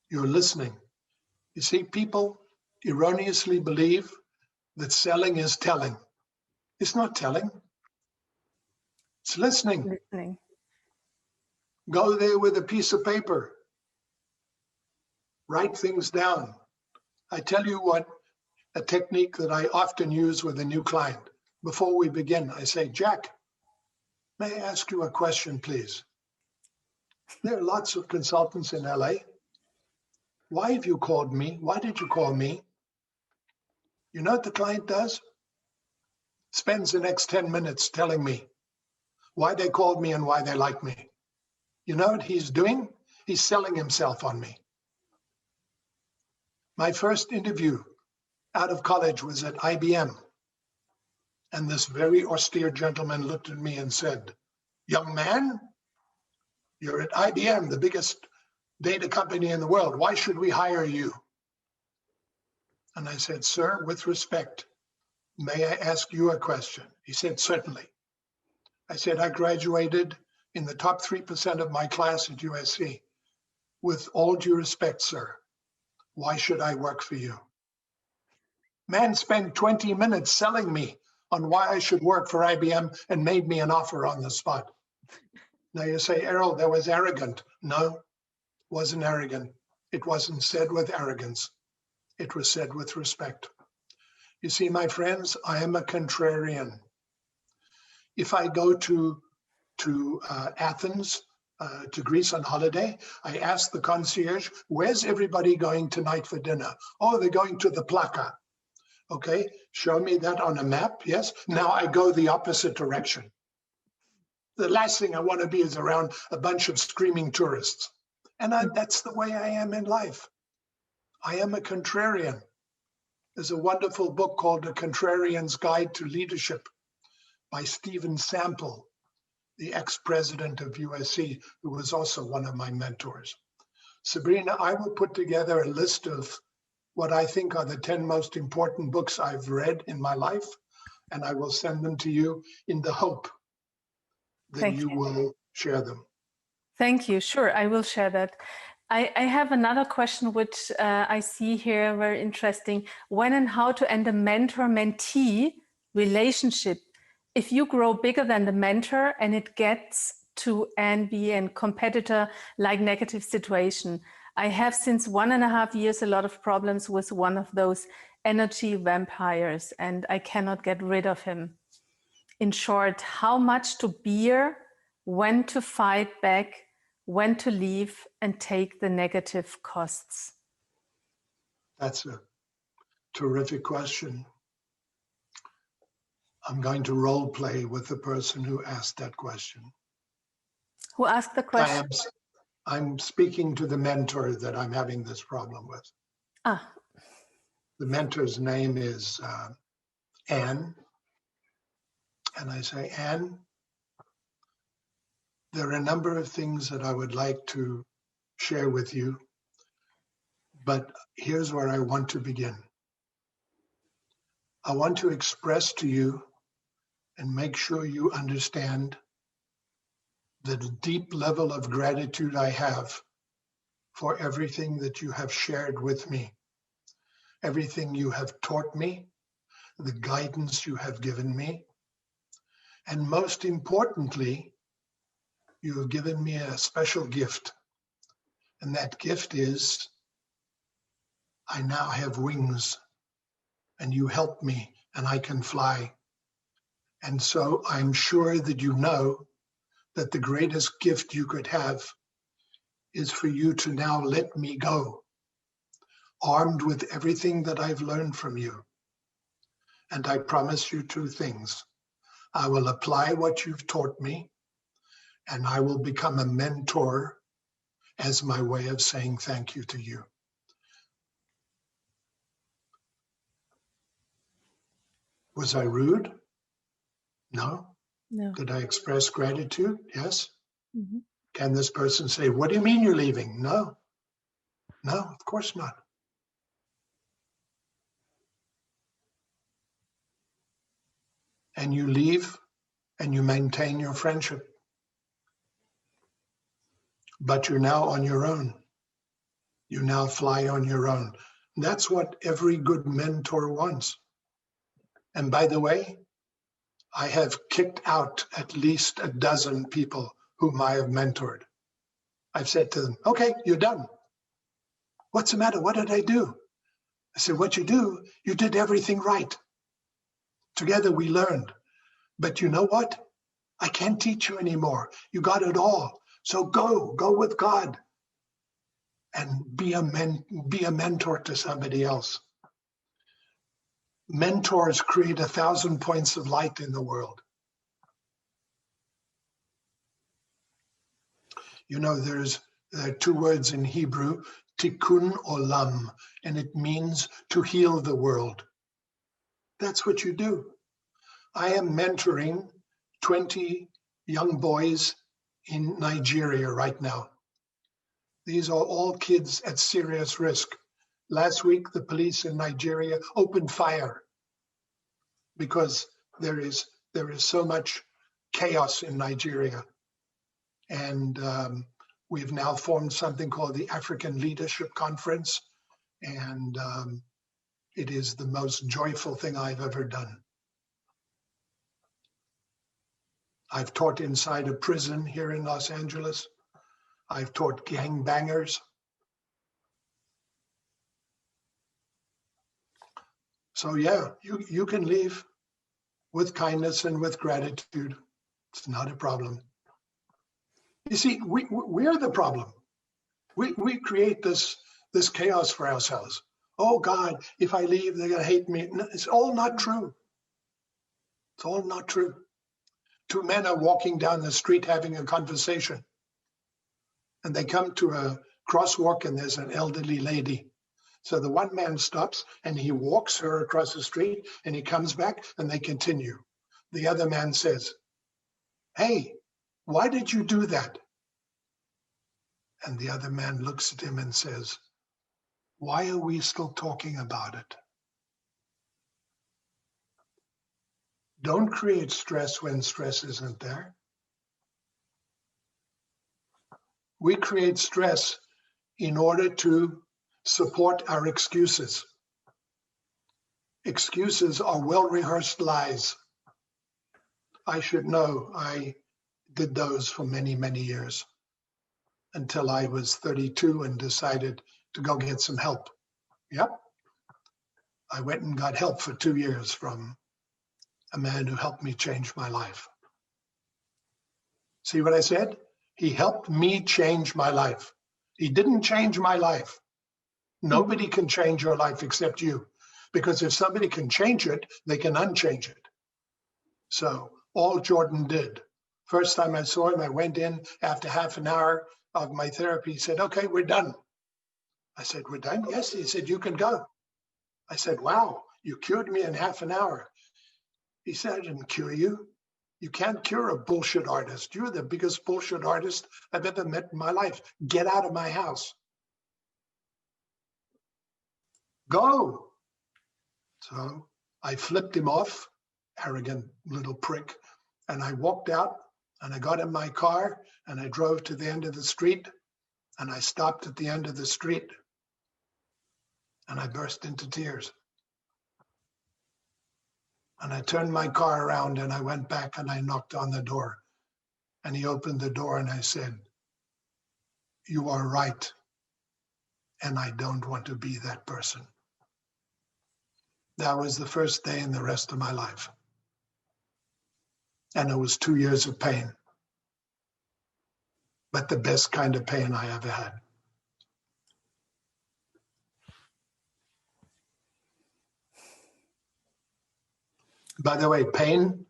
you're listening. You see, people erroneously believe that selling is telling. It's not telling. It's listening. Go there with a piece of paper. Write things down. I tell you what, a technique that I often use with a new client. Before we begin, I say, Jack, may I ask you a question, please? There are lots of consultants in LA. Why have you called me? Why did you call me? You know what the client does? Spends the next 10 minutes telling me why they called me and why they like me. You know what he's doing? He's selling himself on me. My first interview out of college was at IBM. And this very austere gentleman looked at me and said, young man, you're at IBM, the biggest data company in the world. Why should we hire you? And I said, sir, with respect, may I ask you a question? He said, certainly. I said, I graduated in the top 3% of my class at USC. With all due respect, sir, why should I work for you? Man spent 20 minutes selling me on why I should work for IBM and made me an offer on the spot. Now you say, Errol, that was arrogant. No, wasn't arrogant. It wasn't said with arrogance. It was said with respect. You see, my friends, I am a contrarian. If I go to Athens, to Greece on holiday, I ask the concierge, where's everybody going tonight for dinner? Oh, they're going to the Plaka. Okay, show me that on a map, yes? Now I go the opposite direction. The last thing I want to be is around a bunch of screaming tourists. And that's the way I am in life. I am a contrarian. There's a wonderful book called The Contrarian's Guide to Leadership by Stephen Sample, the ex-president of USC, who was also one of my mentors. Sabrina, I will put together a list of what I think are the 10 most important books I've read in my life, and I will send them to you in the hope that you will share them. Thank you. Sure, I will share that. I have another question which I see here, very interesting. When and how to end a mentor-mentee relationship if you grow bigger than the mentor and it gets to envy and competitor like negative situation. I have since 1.5 years a lot of problems with one of those energy vampires, and I cannot get rid of him. In short, how much to bear, when to fight back, when to leave and take the negative costs? That's a terrific question. I'm going to role play with the person who asked that question. Who asked the question? I'm speaking to the mentor that I'm having this problem with. Ah. The mentor's name is Anne. And I say, Anne, there are a number of things that I would like to share with you, but here's where I want to begin. I want to express to you and make sure you understand the deep level of gratitude I have for everything that you have shared with me, everything you have taught me, the guidance you have given me, and most importantly, you have given me a special gift. And that gift is, I now have wings, and you help me, and I can fly. And so I'm sure that you know that the greatest gift you could have is for you to now let me go, armed with everything that I've learned from you. And I promise you two things. I will apply what you've taught me, and I will become a mentor as my way of saying thank you to you. Was I rude? No. No. Did I express gratitude? Yes. Mm-hmm. Can this person say, what do you mean you're leaving? No. No, of course not. And you leave and you maintain your friendship. But you're now on your own. You now fly on your own. That's what every good mentor wants. And by the way, I have kicked out at least a dozen people whom I have mentored. I've said to them, okay, you're done. What's the matter? What did I do? I said, what you did everything right. Together we learned. But you know what? I can't teach you anymore. You got it all. So go with God and be a mentor to somebody else. Mentors create 1,000 points of light in the world. You know, there are two words in Hebrew, tikkun olam, and it means to heal the world. That's what you do. I am mentoring 20 young boys in Nigeria right now. These are all kids at serious risk. Last week, the police in Nigeria opened fire because there is so much chaos in Nigeria. And we've now formed something called the African Leadership Conference. And it is the most joyful thing I've ever done. I've taught inside a prison here in Los Angeles. I've taught gangbangers. So yeah, you can leave with kindness and with gratitude. It's not a problem. You see, we're the problem. We create this chaos for ourselves. Oh God, if I leave, they're gonna hate me. No, it's all not true. It's all not true. Two men are walking down the street having a conversation. And they come to a crosswalk and there's an elderly lady. So the one man stops and he walks her across the street and he comes back and they continue. The other man says, hey, why did you do that? And the other man looks at him and says, why are we still talking about it? Don't create stress when stress isn't there. We create stress in order to support our excuses. Excuses are well-rehearsed lies. I should know. I did those for many, many years until I was 32 and decided to go get some help. Yep. I went and got help for 2 years from a man who helped me change my life. See what I said? He helped me change my life. He didn't change my life. Nobody can change your life except you. Because if somebody can change it, they can unchange it. So all Jordan did, first time I saw him, I went in after half an hour of my therapy. He said, okay, we're done. I said, we're done? Yes. He said, you can go. I said, wow, you cured me in half an hour. He said, I didn't cure you. You can't cure a bullshit artist. You're the biggest bullshit artist I've ever met in my life. Get out of my house. Go. So I flipped him off, arrogant little prick, and I walked out and I got in my car and I drove to the end of the street and I stopped at the end of the street and I burst into tears. And I turned my car around and I went back and I knocked on the door. And he opened the door and I said, you are right. And I don't want to be that person. That was the first day in the rest of my life. And it was 2 years of pain. But the best kind of pain I ever had. By the way, PAIN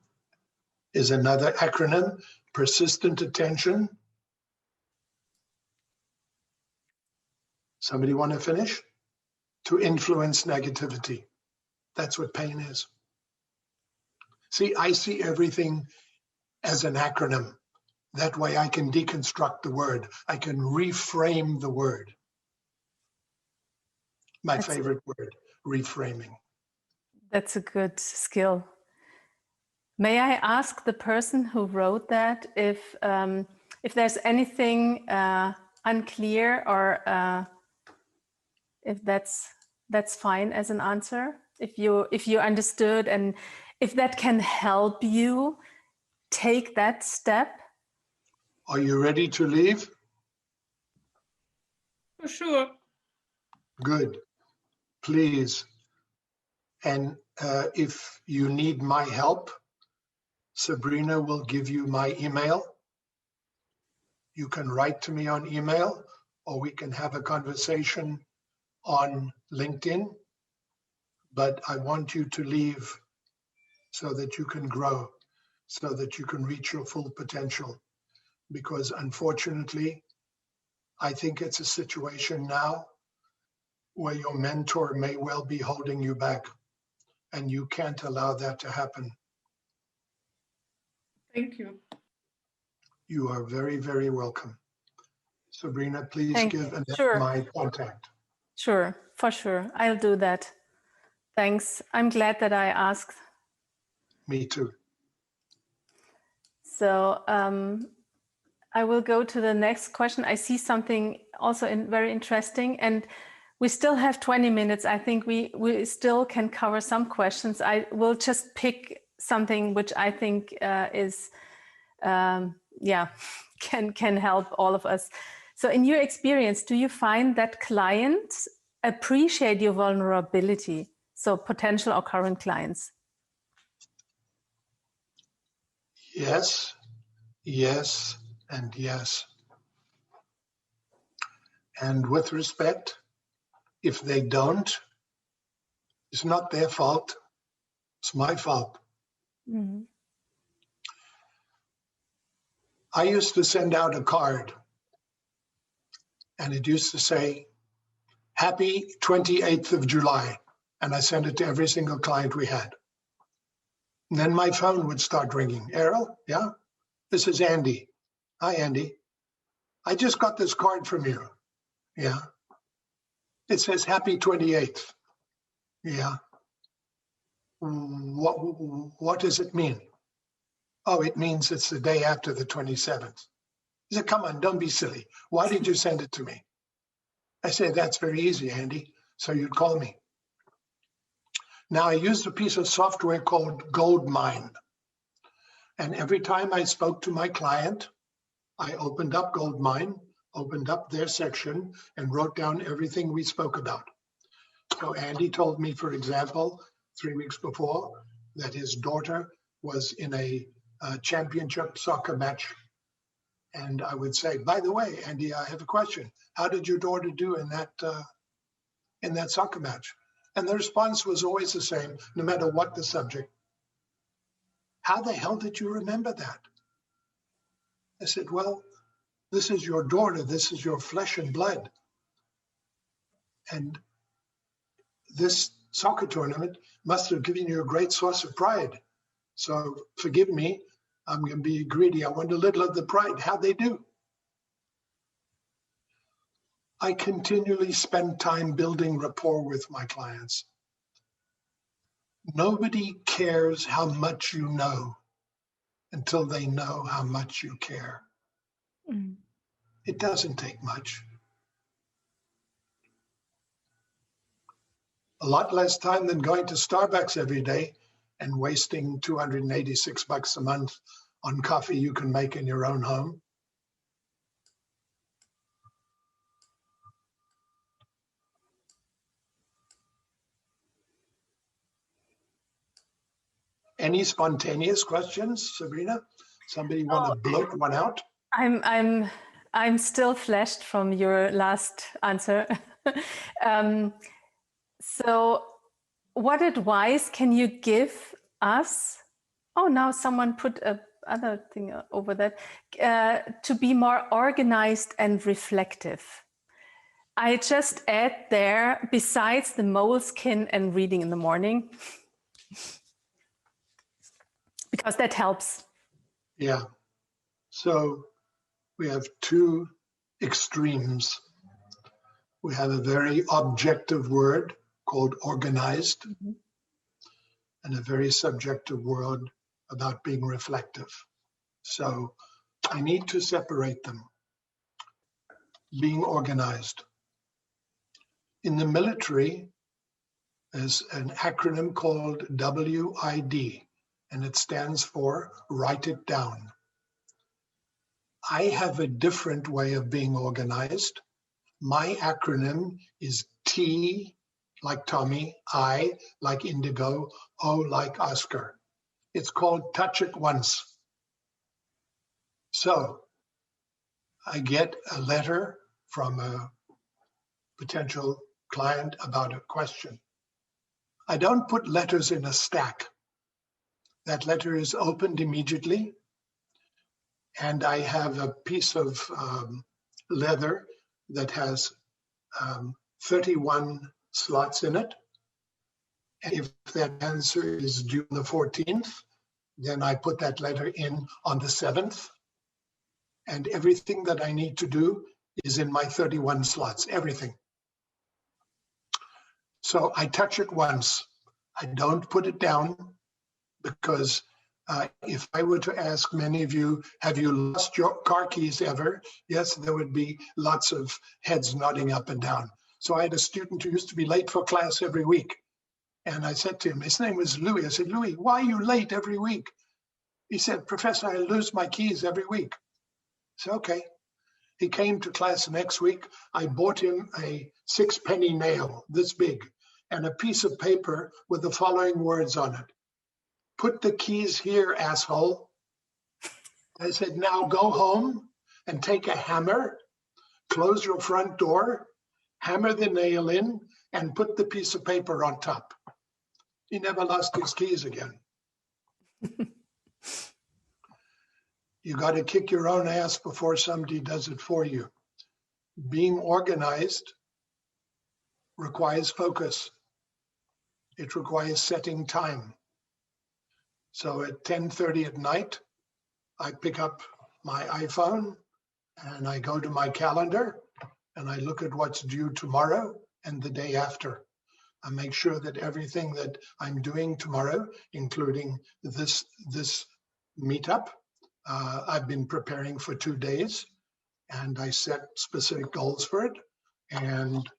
is another acronym, persistent attention. Somebody want to finish? To influence negativity. That's what PAIN is. See, I see everything as an acronym. That way I can deconstruct the word. I can reframe the word. My favorite word, reframing. That's a good skill. May I ask the person who wrote that if there's anything unclear or if that's fine as an answer? If you understood and if that can help you take that step? Are you ready to leave? For sure. Good. Please. And if you need my help, Sabrina will give you my email. You can write to me on email, or we can have a conversation on LinkedIn. But I want you to leave so that you can grow, so that you can reach your full potential. Because unfortunately, I think it's a situation now where your mentor may well be holding you back, and you can't allow that to happen. Thank you. You are very, very welcome. Sabrina, please give Annette my contact. Sure, for sure. I'll do that. Thanks. I'm glad that I asked. Me too. So I will go to the next question. I see something also very interesting, and we still have 20 minutes. I think we still can cover some questions. I will just pick something which I think is, can help all of us. So in your experience, do you find that clients appreciate your vulnerability? So potential or current clients? Yes, yes, and yes. And with respect, if they don't, it's not their fault. It's my fault. Mm-hmm. I used to send out a card, and it used to say, Happy 28th of July. And I sent it to every single client we had. And then my phone would start ringing. Errol, yeah? This is Andy. Hi, Andy. I just got this card from you. Yeah. It says Happy 28th. Yeah. What does it mean? Oh, it means it's the day after the 27th. He said, come on, don't be silly. Why did you send it to me? I said, that's very easy, Andy. So you'd call me. Now I used a piece of software called Goldmine. And every time I spoke to my client, I opened up Goldmine, opened up their section, and wrote down everything we spoke about. So Andy told me, for example, 3 weeks before, that his daughter was in a championship soccer match. And I would say, by the way, Andy, I have a question. How did your daughter do in that soccer match? And the response was always the same, no matter what the subject. How the hell did you remember that? I said, well, this is your daughter. This is your flesh and blood. And this soccer tournament must have given you a great source of pride. So forgive me, I'm going to be greedy. I want a little of the pride. How'd they do? I continually spend time building rapport with my clients. Nobody cares how much you know until they know how much you care. Mm. It doesn't take much. A lot less time than going to Starbucks every day and wasting $286 a month on coffee you can make in your own home. Any spontaneous questions, Sabrina? Somebody want to blurt one out? I'm still flashed from your last answer. So what advice can you give us? Oh, now someone put other thing over that, to be more organized and reflective. I just add there, besides the moleskin and reading in the morning, because that helps. Yeah. So we have two extremes. We have a very objective word called organized, mm-hmm. and a very subjective word about being reflective. So I need to separate them. Being organized. In the military, there's an acronym called WID, and it stands for write it down. I have a different way of being organized. My acronym is T like Tommy, I like Indigo, O like Oscar. It's called touch it once. So I get a letter from a potential client about a question. I don't put letters in a stack. That letter is opened immediately, and I have a piece of leather that has 31 slots in it. And if that answer is due on the 14th, then I put that letter in on the 7th. And everything that I need to do is in my 31 slots, everything. So I touch it once. I don't put it down, because if I were to ask many of you, have you lost your car keys ever? Yes, there would be lots of heads nodding up and down. So I had a student who used to be late for class every week. And I said to him, his name was Louis. I said, Louis, why are you late every week? He said, Professor, I lose my keys every week. I said, okay. He came to class next week. I bought him a 6-penny nail, this big, and a piece of paper with the following words on it. Put the keys here, asshole. I said, now go home and take a hammer, close your front door, hammer the nail in, and put the piece of paper on top. He never lost his keys again. You got to kick your own ass before somebody does it for you. Being organized requires focus. It requires setting time. So at 10:30 at night, I pick up my iPhone and I go to my calendar and I look at what's due tomorrow and the day after. I make sure that everything that I'm doing tomorrow, including this meetup, I've been preparing for 2 days, and I set specific goals for it. And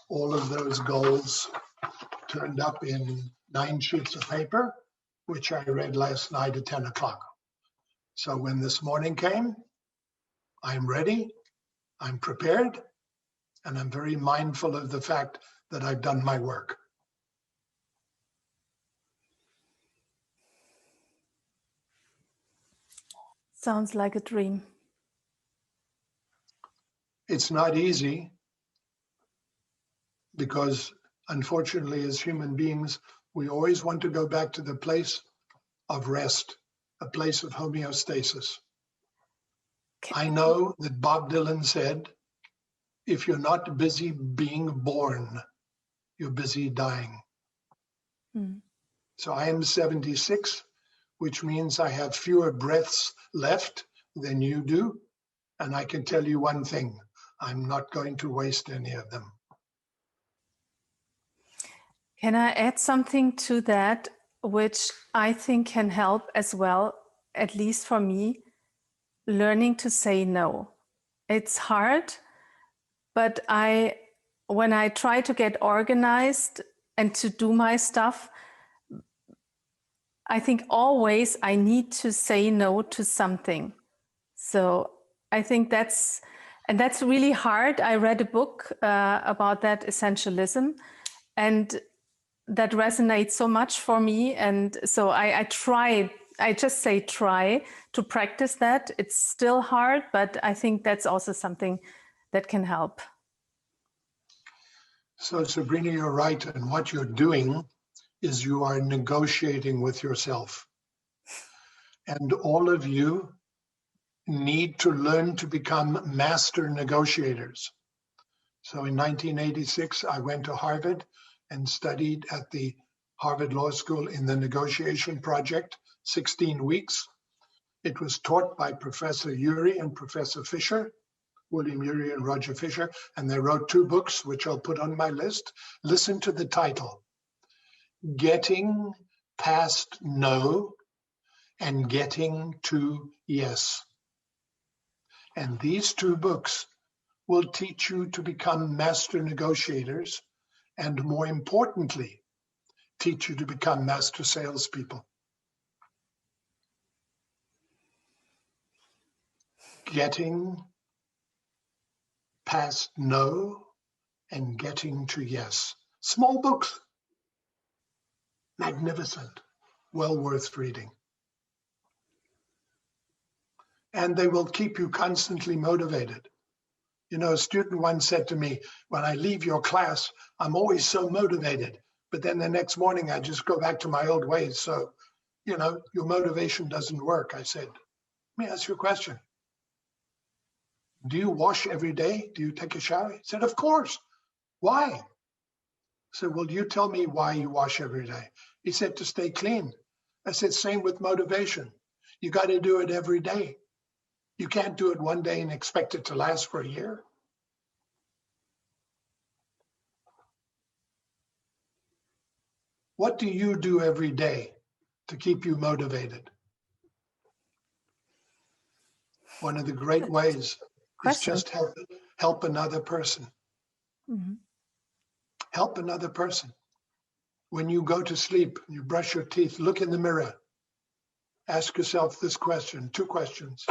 all of those goals turned up in 9 sheets of paper, which I read last night at 10 o'clock. So when this morning came, I'm ready, I'm prepared, and I'm very mindful of the fact that I've done my work. Sounds like a dream. It's not easy because, unfortunately, as human beings, we always want to go back to the place of rest, a place of homeostasis. I know that Bob Dylan said, if you're not busy being born, you're busy dying. So I am 76, which means I have fewer breaths left than you do. And I can tell you one thing, I'm not going to waste any of them. Can I add something to that, which I think can help as well, at least for me, learning to say no. It's hard, but when I try to get organized and to do my stuff, I think always I need to say no to something. So I think that's really hard. I read a book about that, Essentialism, and that resonates so much for me. And so I just say try to practice that. It's still hard, but I think that's also something that can help. So Sabrina, you're right. And what you're doing is you are negotiating with yourself. And all of you need to learn to become master negotiators. So in 1986, I went to Harvard and studied at the Harvard Law School in the negotiation project, 16 weeks. It was taught by Professor Urey and Professor Fisher, William Urey and Roger Fisher, and they wrote 2 books, which I'll put on my list. Listen to the title, Getting Past No and Getting to Yes. And these 2 books will teach you to become master negotiators, and more importantly, teach you to become master salespeople. Getting past no and getting to yes. Small books, magnificent, well worth reading. And they will keep you constantly motivated. You know, a student once said to me, when I leave your class, I'm always so motivated, but then the next morning I just go back to my old ways. So, you know, your motivation doesn't work. I said, let me ask you a question. Do you wash every day? Do you take a shower? He said, of course. Why? I said, well, you tell me why you wash every day. He said, to stay clean. I said, same with motivation. You got to do it every day. You can't do it one day and expect it to last for a year. What do you do every day to keep you motivated? One of the great ways is just help another person. Mm-hmm. Help another person. When you go to sleep, you brush your teeth, look in the mirror. Ask yourself this question, 2 questions,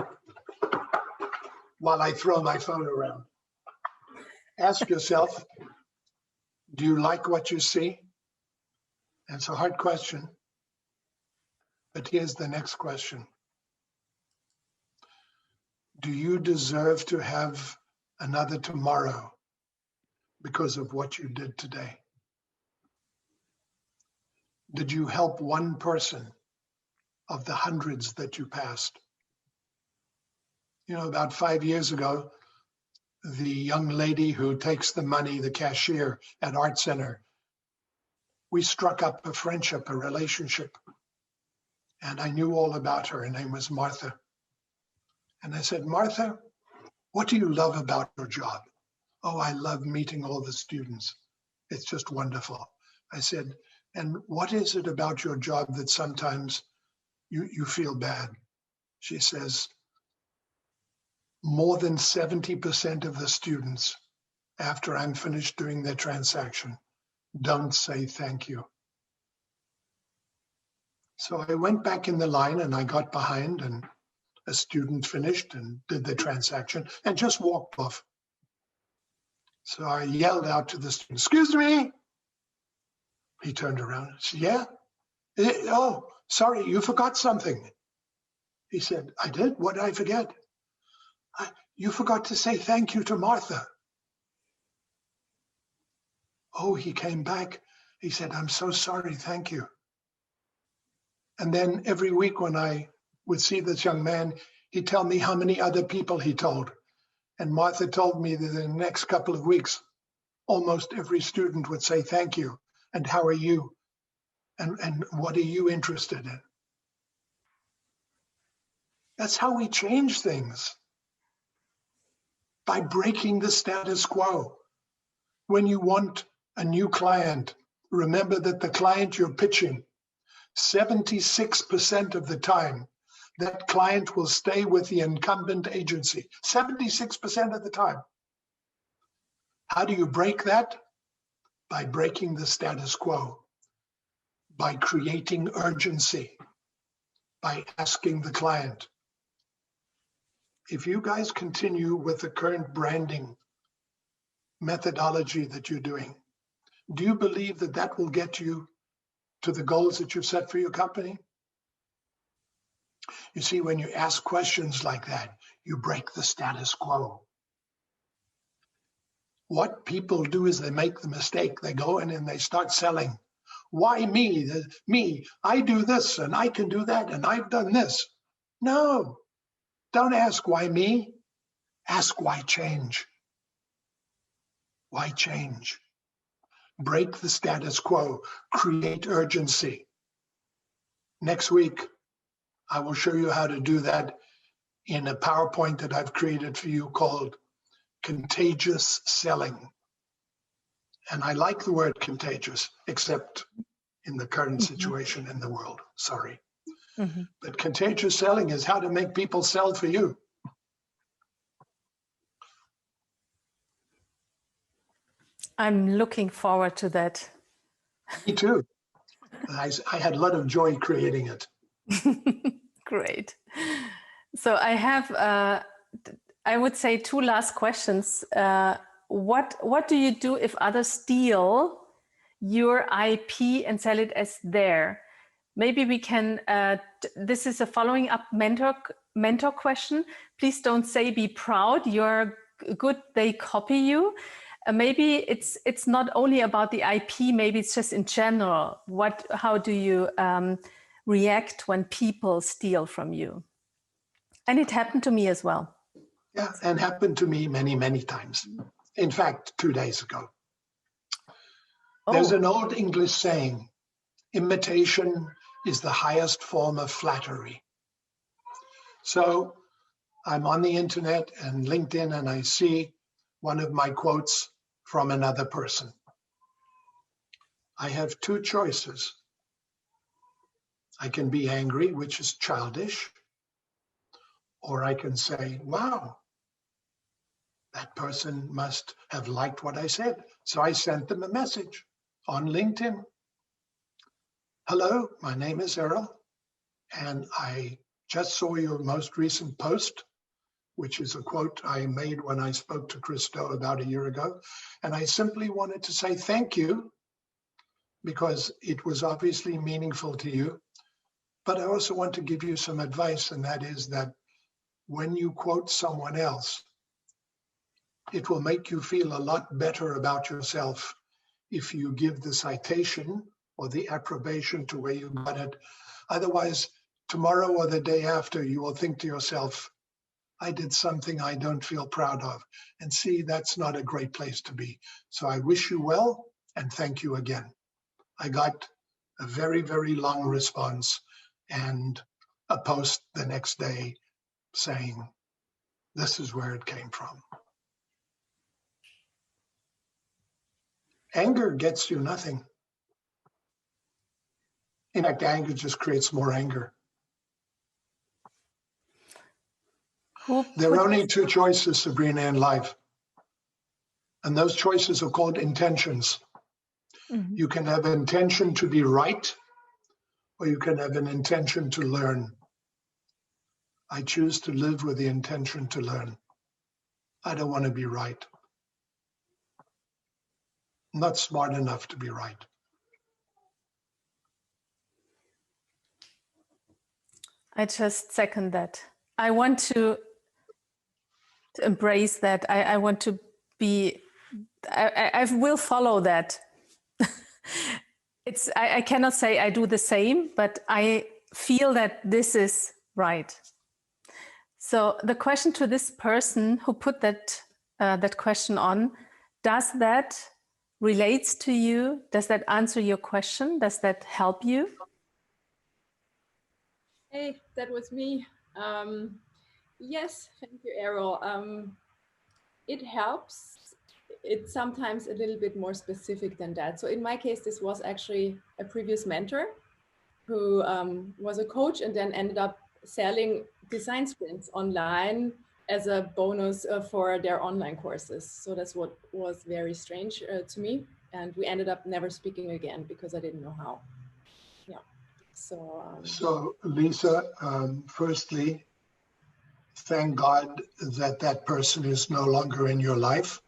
while I throw my phone around. Ask yourself, do you like what you see? It's a hard question, but here's the next question. Do you deserve to have another tomorrow because of what you did today? Did you help one person of the hundreds that you passed? You know, about 5 years ago, the young lady who takes the money, the cashier at Art Center, we struck up a friendship, a relationship. And I knew all about her. Her name was Martha. And I said, Martha, what do you love about your job? Oh, I love meeting all the students. It's just wonderful. I said, and what is it about your job that sometimes you feel bad? She says, more than 70% of the students, after I'm finished doing their transaction, don't say thank you. So I went back in the line and I got behind, and a student finished and did the transaction and just walked off. So I yelled out to the student, "Excuse me." He turned around and said, "Yeah? Oh, sorry, you forgot something." He said, "I did? What did I forget?" "You forgot to say thank you to Martha." Oh, he came back. He said, "I'm so sorry, thank you." And then every week when I would see this young man, he'd tell me how many other people he told. And Martha told me that in the next couple of weeks, almost every student would say thank you, and how are you? And what are you interested in? That's how we change things, by breaking the status quo. When you want a new client, remember that the client you're pitching, 76% of the time, that client will stay with the incumbent agency, 76% of the time. How do you break that? By breaking the status quo, by creating urgency, by asking the client. If you guys continue with the current branding methodology that you're doing, do you believe that that will get you to the goals that you've set for your company? You see, when you ask questions like that, you break the status quo. What people do is they make the mistake. They go in and they start selling. Why me? Me, I do this and I can do that and I've done this. No, don't ask why me. Ask why change. Why change? Break the status quo, create urgency. Next week, I will show you how to do that in a PowerPoint that I've created for you called Contagious Selling. And I like the word contagious, except in the current situation in the world, sorry. But contagious selling is how to make people sell for you. I'm looking forward to that. Me too. I had a lot of joy creating it. Great. So I have, I would say, two last questions. What do you do if others steal your IP and sell it as their? Maybe we can, this is a following up mentor question. Please don't say be proud, you're good, they copy you. Maybe it's not only about the IP, maybe it's just in general. How do you react when people steal from you? And it happened to me as well. Yeah, and happened to me many, many times. In fact, 2 days ago. Oh. There's an old English saying, imitation is the highest form of flattery. So I'm on the internet and LinkedIn and I see one of my quotes from another person. I have two choices. I can be angry, which is childish, or I can say, wow, that person must have liked what I said. So I sent them a message on LinkedIn. Hello, my name is Errol, and I just saw your most recent post, which is a quote I made when I spoke to Christo about a year ago. And I simply wanted to say thank you because it was obviously meaningful to you. But I also want to give you some advice, and that is that when you quote someone else, it will make you feel a lot better about yourself if you give the citation or the approbation to where you got it. Otherwise, tomorrow or the day after, you will think to yourself, I did something I don't feel proud of. And see, that's not a great place to be. So I wish you well and thank you again. I got a very, very long response and a post the next day saying, this is where it came from. Anger gets you nothing. In fact, anger just creates more anger. There are only two choices, Sabrina, in life. And those choices are called intentions. Mm-hmm. You can have an intention to be right, or you can have an intention to learn. I choose to live with the intention to learn. I don't want to be right. I'm not smart enough to be right. I just second that. I want to embrace that. I want to be, I will follow that. I cannot say I do the same, but I feel that this is right. So the question to this person who put that question on, does that relates to you? Does that answer your question? Does that help you? Hey, that was me. Yes, thank you, Errol. It helps. It's sometimes a little bit more specific than that. So in my case, this was actually a previous mentor who was a coach and then ended up selling design sprints online as a bonus for their online courses. So that's what was very strange to me. And we ended up never speaking again because I didn't know how. Yeah. So Lisa, firstly, thank God that that person is no longer in your life.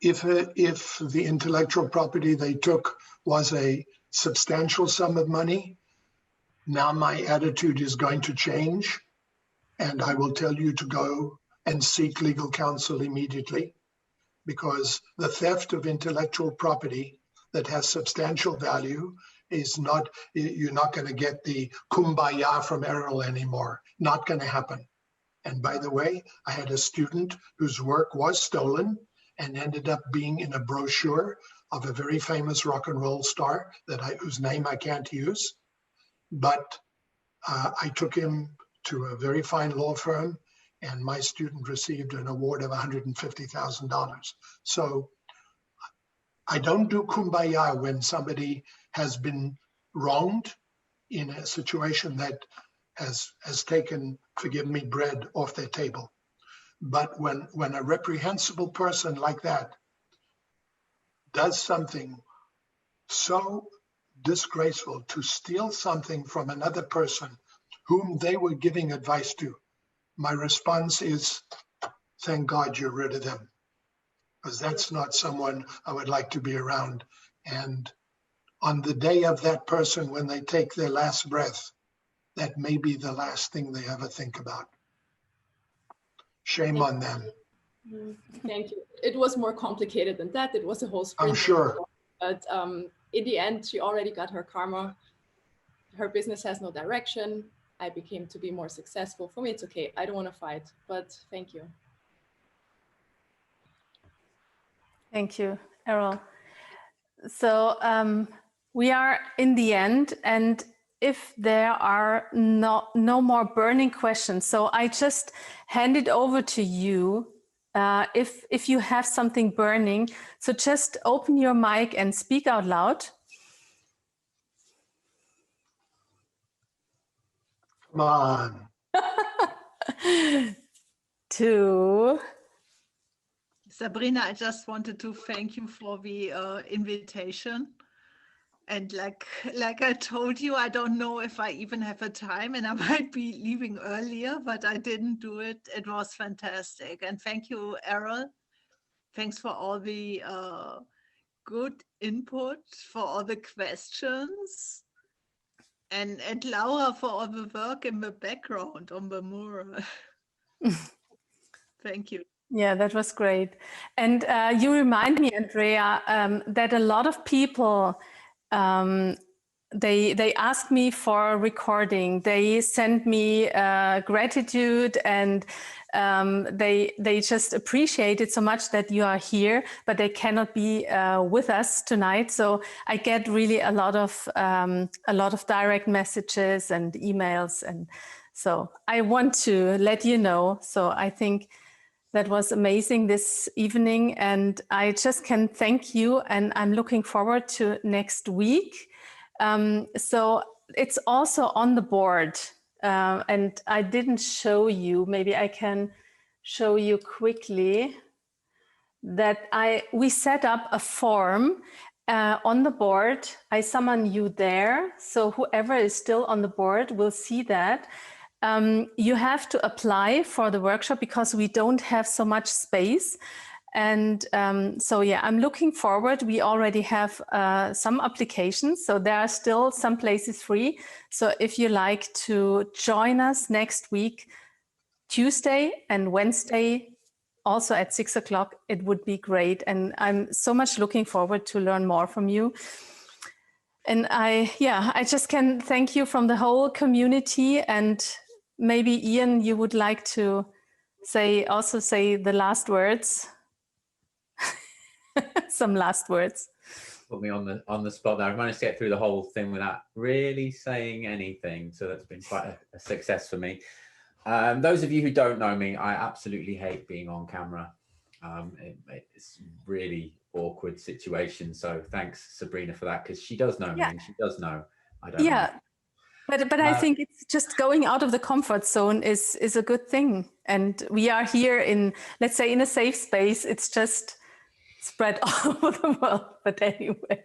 If the intellectual property they took was a substantial sum of money, now my attitude is going to change, and I will tell you to go and seek legal counsel immediately, because the theft of intellectual property that has substantial value is not, you're not going to get the kumbaya from Errol anymore. Not going to happen. And by the way, I had a student whose work was stolen and ended up being in a brochure of a very famous rock and roll star whose name I can't use. But I took him to a very fine law firm, and my student received an award of $150,000. So I don't do kumbaya when somebody has been wronged in a situation that has taken, forgive me, bread off their table. But when a reprehensible person like that does something so disgraceful, to steal something from another person whom they were giving advice to, my response is, thank God you're rid of them, because that's not someone I would like to be around. And on the day of that person, when they take their last breath, that may be the last thing they ever think about. Shame on them. Thank you. It was more complicated than that. It was a whole sprint. I'm sure. But in the end, she already got her karma. Her business has no direction. I became to be more successful. For me, it's okay. I don't want to fight, but thank you. Thank you, Errol. So we are in the end, and if there are no more burning questions, so I just hand it over to you. If you have something burning, so just open your mic and speak out loud. Come on. 2. Sabrina, I just wanted to thank you for the invitation. And like I told you, I don't know if I even have a time, and I might be leaving earlier, but I didn't do it. It was fantastic. And thank you, Errol. Thanks for all the good input, for all the questions. And Laura for all the work in the background on the mural. Thank you. Yeah, that was great. And you remind me, Andrea, that a lot of people, they ask me for a recording. They send me gratitude, and they just appreciate it so much that you are here, but they cannot be with us tonight. So I get really a lot of direct messages and emails, and so I want to let you know. So I think that was amazing this evening, and I just can thank you, and I'm looking forward to next week. So it's also on the board, and I didn't show you, maybe I can show you quickly, that we set up a form, On the board, I summon you there. So whoever is still on the board will see that. You have to apply for the workshop because we don't have so much space. And so, yeah, I'm looking forward. We already have some applications, so there are still some places free. So if you like to join us next week, Tuesday and Wednesday, also at 6 o'clock, it would be great. And I'm so much looking forward to learn more from you. And I just can thank you from the whole community. And maybe Ian, you would like to say the last words. Some last words. Put me on the spot there. I've managed to get through the whole thing without really saying anything, so that's been quite a success for me. Those of you who don't know me, I absolutely hate being on camera. It's really awkward situation. So thanks, Sabrina, for that, because she does know me and she does know I don't. Yeah, but I think it's just going out of the comfort zone is a good thing, and we are here in, let's say, in a safe space. It's just spread all over the world, but anyway.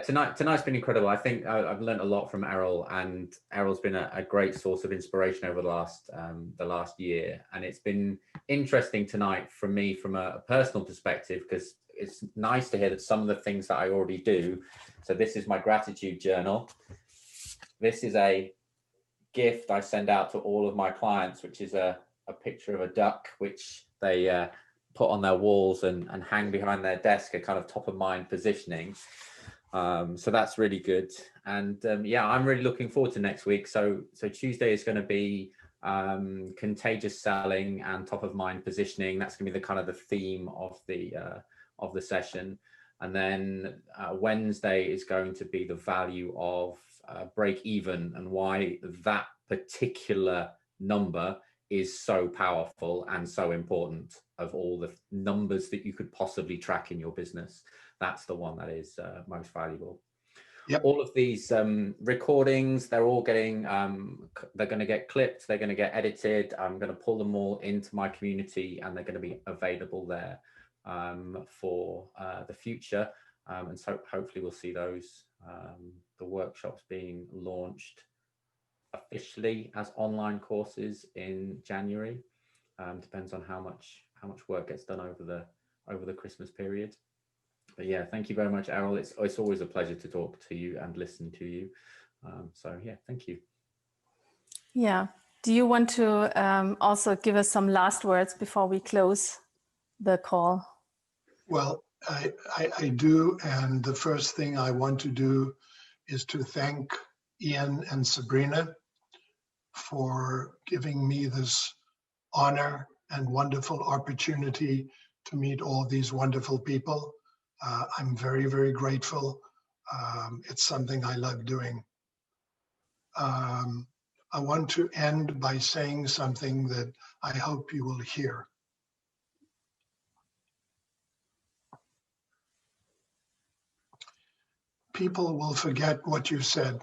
Tonight's been incredible. I think I've learned a lot from Errol, and Errol's been a great source of inspiration over the last year. And it's been interesting tonight for me from a personal perspective, because it's nice to hear that some of the things that I already do. So this is my gratitude journal. This is a gift I send out to all of my clients, which is a picture of a duck, which they put on their walls and hang behind their desk, a kind of top of mind positioning. So that's really good. And I'm really looking forward to next week. So Tuesday is going to be contagious selling and top of mind positioning. That's going to be the kind of the theme of the session. And then Wednesday is going to be the value of break even, and why that particular number is so powerful and so important. Of all the numbers that you could possibly track in your business, that's the one that is most valuable. Yep. All of these recordings, they're all getting, they're going to get clipped, they're going to get edited. I'm going to pull them all into my community, and they're going to be available there for the future. And so hopefully we'll see those, the workshops being launched officially as online courses in January. Depends on how much work gets done over the Christmas period. But yeah, thank you very much, Errol. It's always a pleasure to talk to you and listen to you. So yeah, thank you. Yeah. Do you want to also give us some last words before we close the call? Well, I do. And the first thing I want to do is to thank Ian and Sabrina for giving me this honor and wonderful opportunity to meet all these wonderful people. I'm very, very grateful. It's something I love doing. I want to end by saying something that I hope you will hear. People will forget what you said,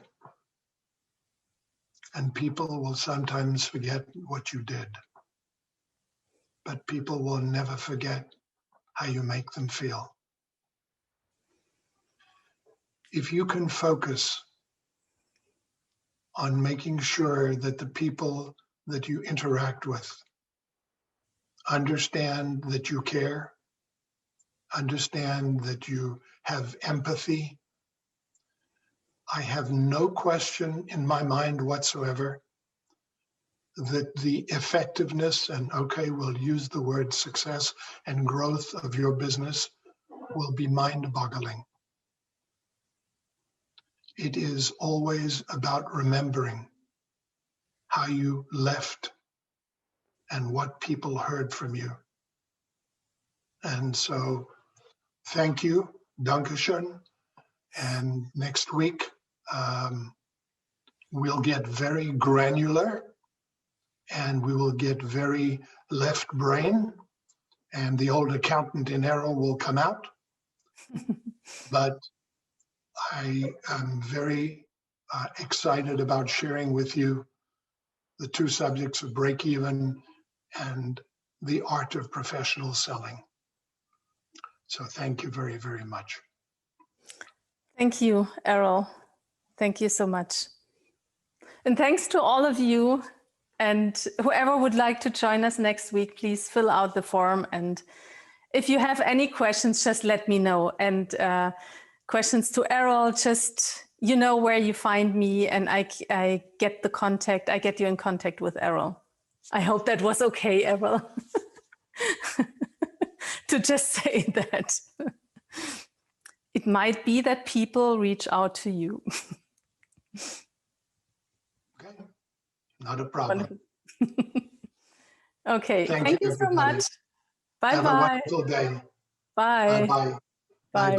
and people will sometimes forget what you did. But people will never forget how you make them feel. If you can focus on making sure that the people that you interact with understand that you care, understand that you have empathy, I have no question in my mind whatsoever that the effectiveness, and okay, we'll use the word success and growth of your business will be mind-boggling. It is always about remembering how you left and what people heard from you. And so thank you, Dankeschön. And next week, we'll get very granular, and we will get very left brain, and the old accountant in Errol will come out. But I am very excited about sharing with you the two subjects of break-even and the art of professional selling. So thank you very, very much. Thank you, Errol. Thank you so much. And thanks to all of you. And whoever would like to join us next week, please fill out the form. And if you have any questions, just let me know. And questions to Errol, just, you know where you find me, and I get the contact. I get you in contact with Errol. I hope that was okay, Errol, to just say that. It might be that people reach out to you. Okay, not a problem. Okay, thank you so everybody. much. Bye-bye. Have a wonderful day. Bye. Bye-bye. Bye.